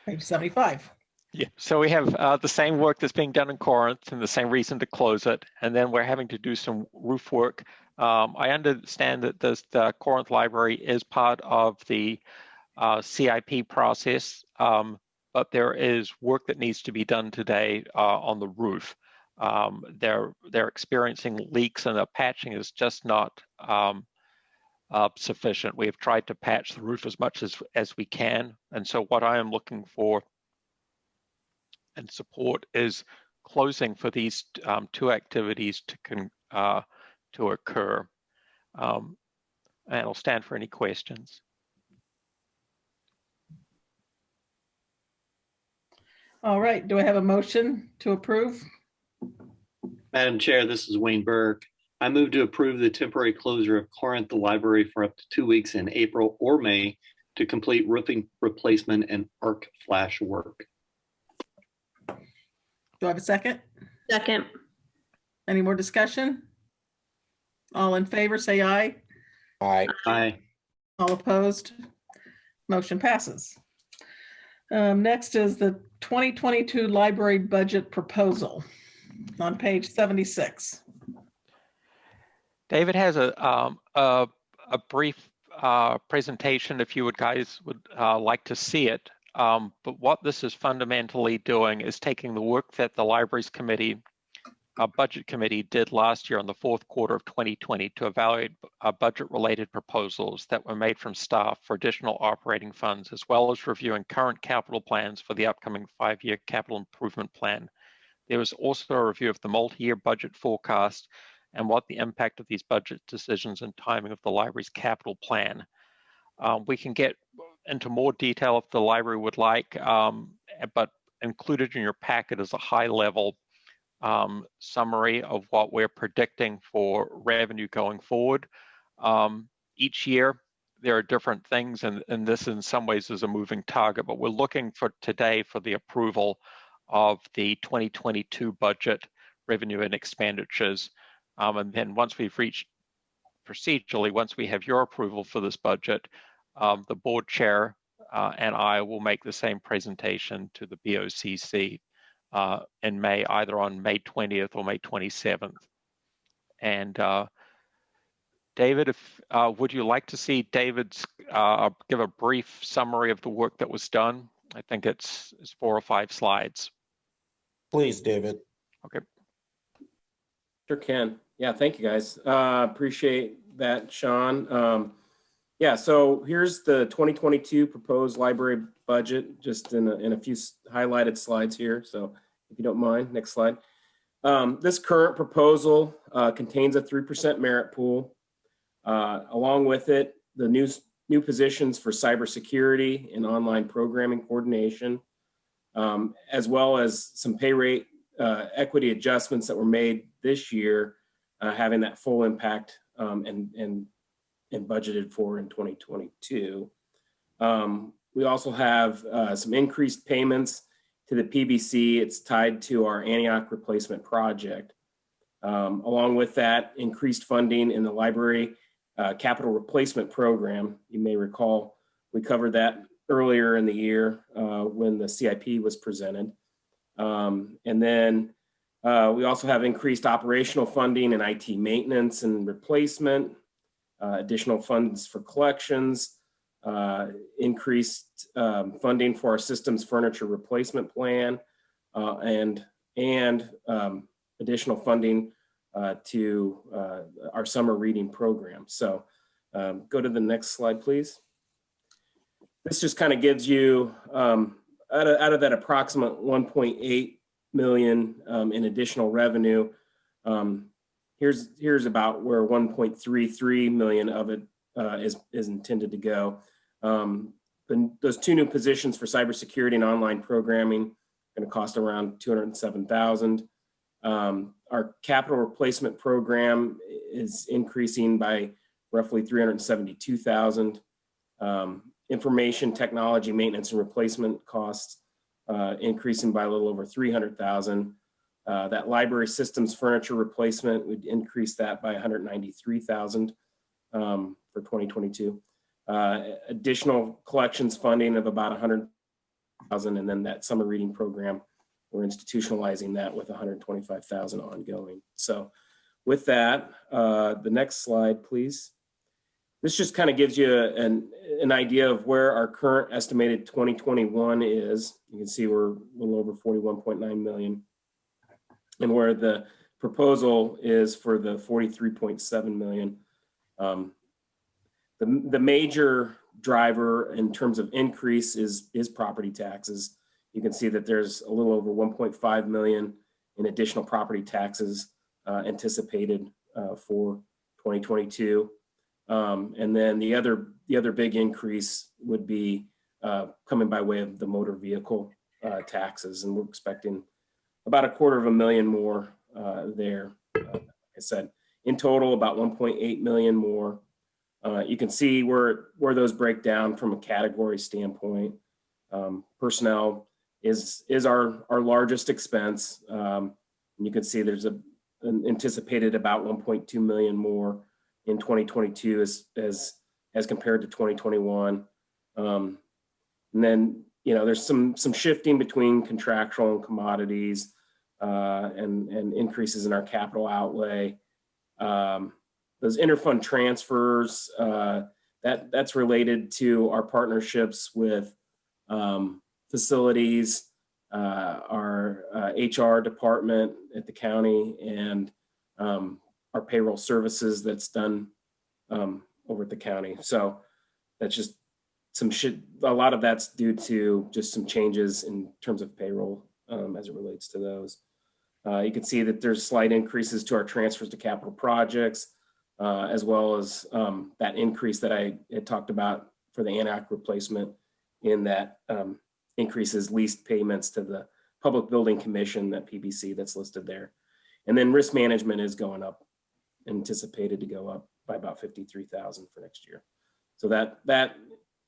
Page 75. Yeah, so we have the same work that's being done in Corinth and the same reason to close it. And then we're having to do some roof work. I understand that the Corinth Library is part of the CIP process, but there is work that needs to be done today on the roof. They're experiencing leaks and the patching is just not sufficient. We have tried to patch the roof as much as we can. And so what I am looking for and support is closing for these two activities to occur. And I'll stand for any questions. All right, do I have a motion to approve? Madam Chair, this is Wayne Burke. I move to approve the temporary closure of Corinth, the library, for up to 2 weeks in April or May to complete roofing replacement and arc flash work. Do I have a second? Second. Any more discussion? All in favor, say aye. Aye. Aye. All opposed? Motion passes. Next is the 2022 library budget proposal on page 76. David has a brief presentation if you guys would like to see it. But what this is fundamentally doing is taking the work that the Libraries Committee, Budget Committee did last year in the fourth quarter of 2020 to evaluate budget-related proposals that were made from staff for additional operating funds, as well as reviewing current capital plans for the upcoming 5-year capital improvement plan. There was also a review of the multi-year budget forecast and what the impact of these budget decisions and timing of the library's capital plan. We can get into more detail if the library would like, but included in your packet is a high-level summary of what we're predicting for revenue going forward. Each year, there are different things, and this in some ways is a moving target, but we're looking for today for the approval of the 2022 budget revenue and expenditures. And then once we've reached procedurally, once we have your approval for this budget, the board chair and I will make the same presentation to the BOCC in May, either on May 20th or May 27th. And David, would you like to see David's give a brief summary of the work that was done? I think it's 4 or 5 slides. Please, David. Okay. Sure can. Yeah, thank you guys. Appreciate that, Sean. Yeah, so here's the 2022 proposed library budget, just in a few highlighted slides here. So if you don't mind, next slide. This current proposal contains a 3% merit pool. Along with it, the new positions for cybersecurity and online programming coordination, as well as some pay rate equity adjustments that were made this year, having that full impact and budgeted for in 2022. We also have some increased payments to the PBC. It's tied to our Antioch replacement project. Along with that, increased funding in the library capital replacement program. You may recall we covered that earlier in the year when the CIP was presented. And then we also have increased operational funding and IT maintenance and replacement, additional funds for collections, increased funding for our systems furniture replacement plan, and additional funding to our summer reading program. So go to the next slide, please. This just kind of gives you, out of that approximate 1.8 million in additional revenue, here's about where 1.33 million of it is intended to go. Those two new positions for cybersecurity and online programming going to cost around $207,000. Our capital replacement program is increasing by roughly $372,000. Information technology maintenance and replacement costs increasing by a little over $300,000. That library systems furniture replacement would increase that by $193,000 for 2022. Additional collections funding of about $100,000, and then that summer reading program, we're institutionalizing that with $125,000 ongoing. So with that, the next slide, please. This just kind of gives you an idea of where our current estimated 2021 is. You can see we're a little over 41.9 million, and where the proposal is for the 43.7 million. The major driver in terms of increase is property taxes. You can see that there's a little over 1.5 million in additional property taxes anticipated for 2022. And then the other big increase would be coming by way of the motor vehicle taxes, and we're expecting about $250,000 more there. Like I said, in total, about 1.8 million more. You can see where those break down from a category standpoint. Personnel is our largest expense. You can see there's an anticipated about 1.2 million more in 2022 as compared to 2021. And then, there's some shifting between contractual and commodities and increases in our capital outlay. Those interfund transfers, that's related to our partnerships with facilities, our HR department at the county, and our payroll services that's done over at the county. So that's just a lot of that's due to just some changes in terms of payroll as it relates to those. You can see that there's slight increases to our transfers to capital projects, as well as that increase that I had talked about for the Antioch replacement, in that increases leased payments to the Public Building Commission, that PBC that's listed there. And then risk management is going up, anticipated to go up by about 53,000 for next year. So that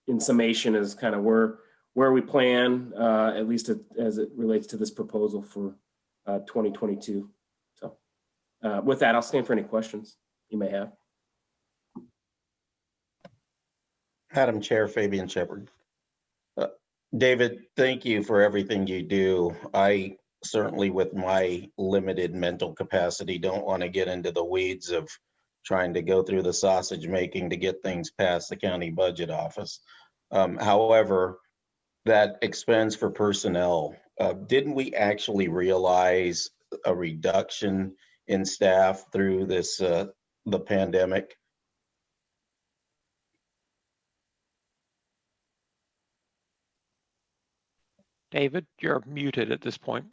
in summation is kind of where we plan, at least as it relates to this proposal for 2022. So with that, I'll stand for any questions you may have. Madam Chair, Fabian Shepherd. David, thank you for everything you do. I certainly, with my limited mental capacity, don't want to get into the weeds of trying to go through the sausage making to get things past the county budget office. However, that expense for personnel, didn't we actually realize a reduction in staff through this the pandemic? David, you're muted at this point.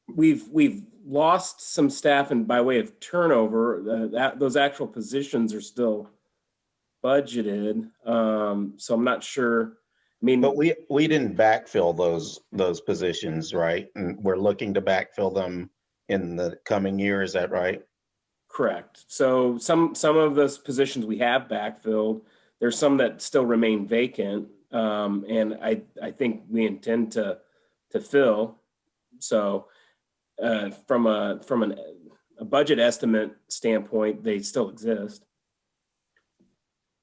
We've lost some staff, and by way of turnover, those actual positions are still budgeted. So I'm not sure. I mean, but we didn't backfill those positions, right? And we're looking to backfill them in the coming year. Is that right? Correct. So some of those positions we have backfilled. There's some that still remain vacant, and I think we intend to fill. So from a budget estimate standpoint, they still exist.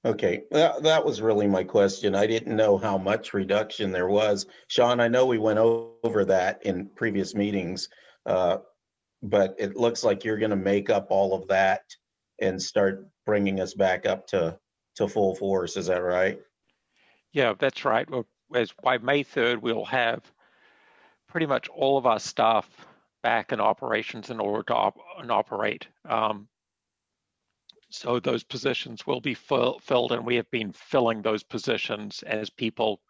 Okay, that was really my question. I didn't know how much reduction there was. Sean, I know we went over that in previous meetings, but it looks like you're going to make up all of that and start bringing us back up to full force. Is that right? Yeah, that's right. Well, by May 3rd, we'll have pretty much all of our staff back in operations in order to operate. So those positions will be filled, and we have been filling those positions as people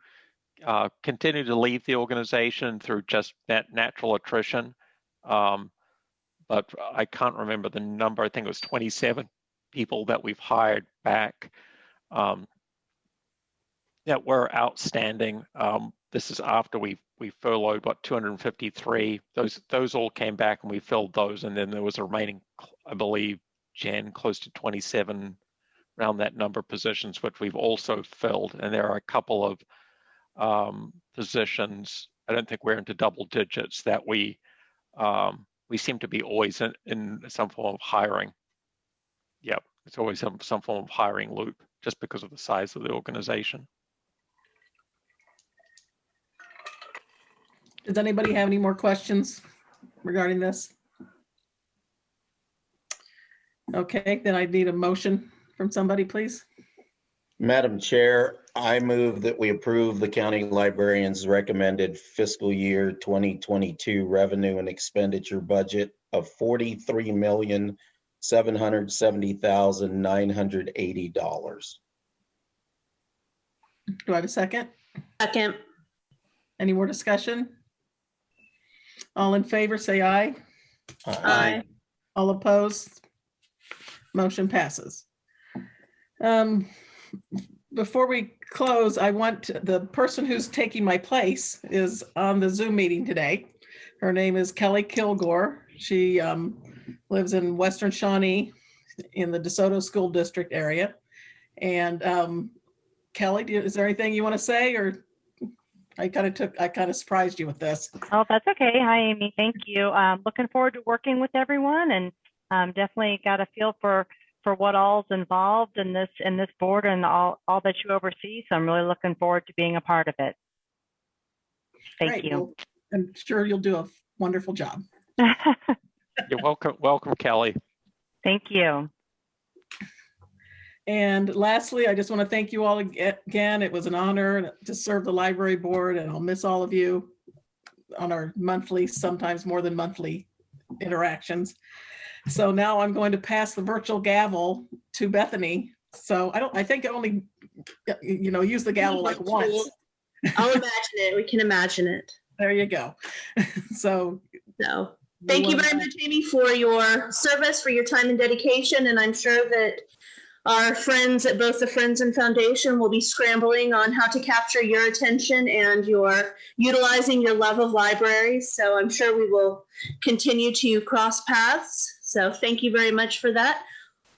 continue to leave the organization through just natural attrition. But I can't remember the number. I think it was 27 people that we've hired back that were outstanding. This is after we furloughed 253. Those all came back and we filled those, and then there was a remaining, I believe, Jen, close to 27 around that number of positions, which we've also filled. And there are a couple of positions, I don't think we're into double digits, that we seem to be always in some form of hiring. Yep, it's always some form of hiring loop just because of the size of the organization. Does anybody have any more questions regarding this? Okay, then I need a motion from somebody, please. Madam Chair, I move that we approve the county librarian's recommended fiscal year 2022 revenue and expenditure budget of $43,770,980. Do I have a second? Second. Any more discussion? All in favor, say aye. Aye. All opposed? Motion passes. Before we close, I want the person who's taking my place is on the Zoom meeting today. Her name is Kelly Kilgore. She lives in Western Shawnee in the DeSoto School District area. And Kelly, is there anything you want to say, or I kind of surprised you with this? Oh, that's okay. Hi, Amy. Thank you. Looking forward to working with everyone, and definitely got a feel for what all's involved in this board and all that you oversee. So I'm really looking forward to being a part of it. Thank you. Well, I'm sure you'll do a wonderful job. You're welcome, Kelly. Thank you. And lastly, I just want to thank you all again. It was an honor to serve the library board, and I'll miss all of you on our monthly, sometimes more than monthly interactions. So now I'm going to pass the virtual gavel to Bethany. So I think I only, use the gavel like once. I'll imagine it. We can imagine it. There you go. So thank you very much, Amy, for your service, for your time and dedication. And I'm sure that our friends at both the Friends and Foundation will be scrambling on how to capture your attention and your utilizing your love of libraries. So I'm sure we will continue to cross paths. So thank you very much for that.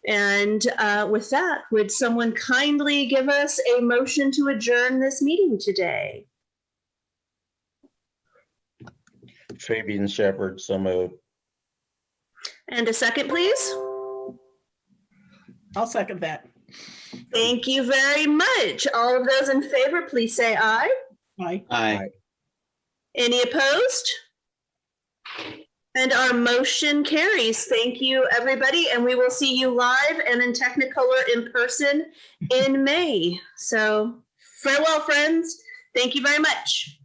And with that, would someone kindly give us a motion to adjourn this meeting today? Fabian Shepherd, so moved. And a second, please. I'll second that. Thank you very much. All of those in favor, please say aye. Aye. Aye. Any opposed? And our motion carries. Thank you, everybody. And we will see you live and in Technicolor in person in May. So farewell, friends. Thank you very much.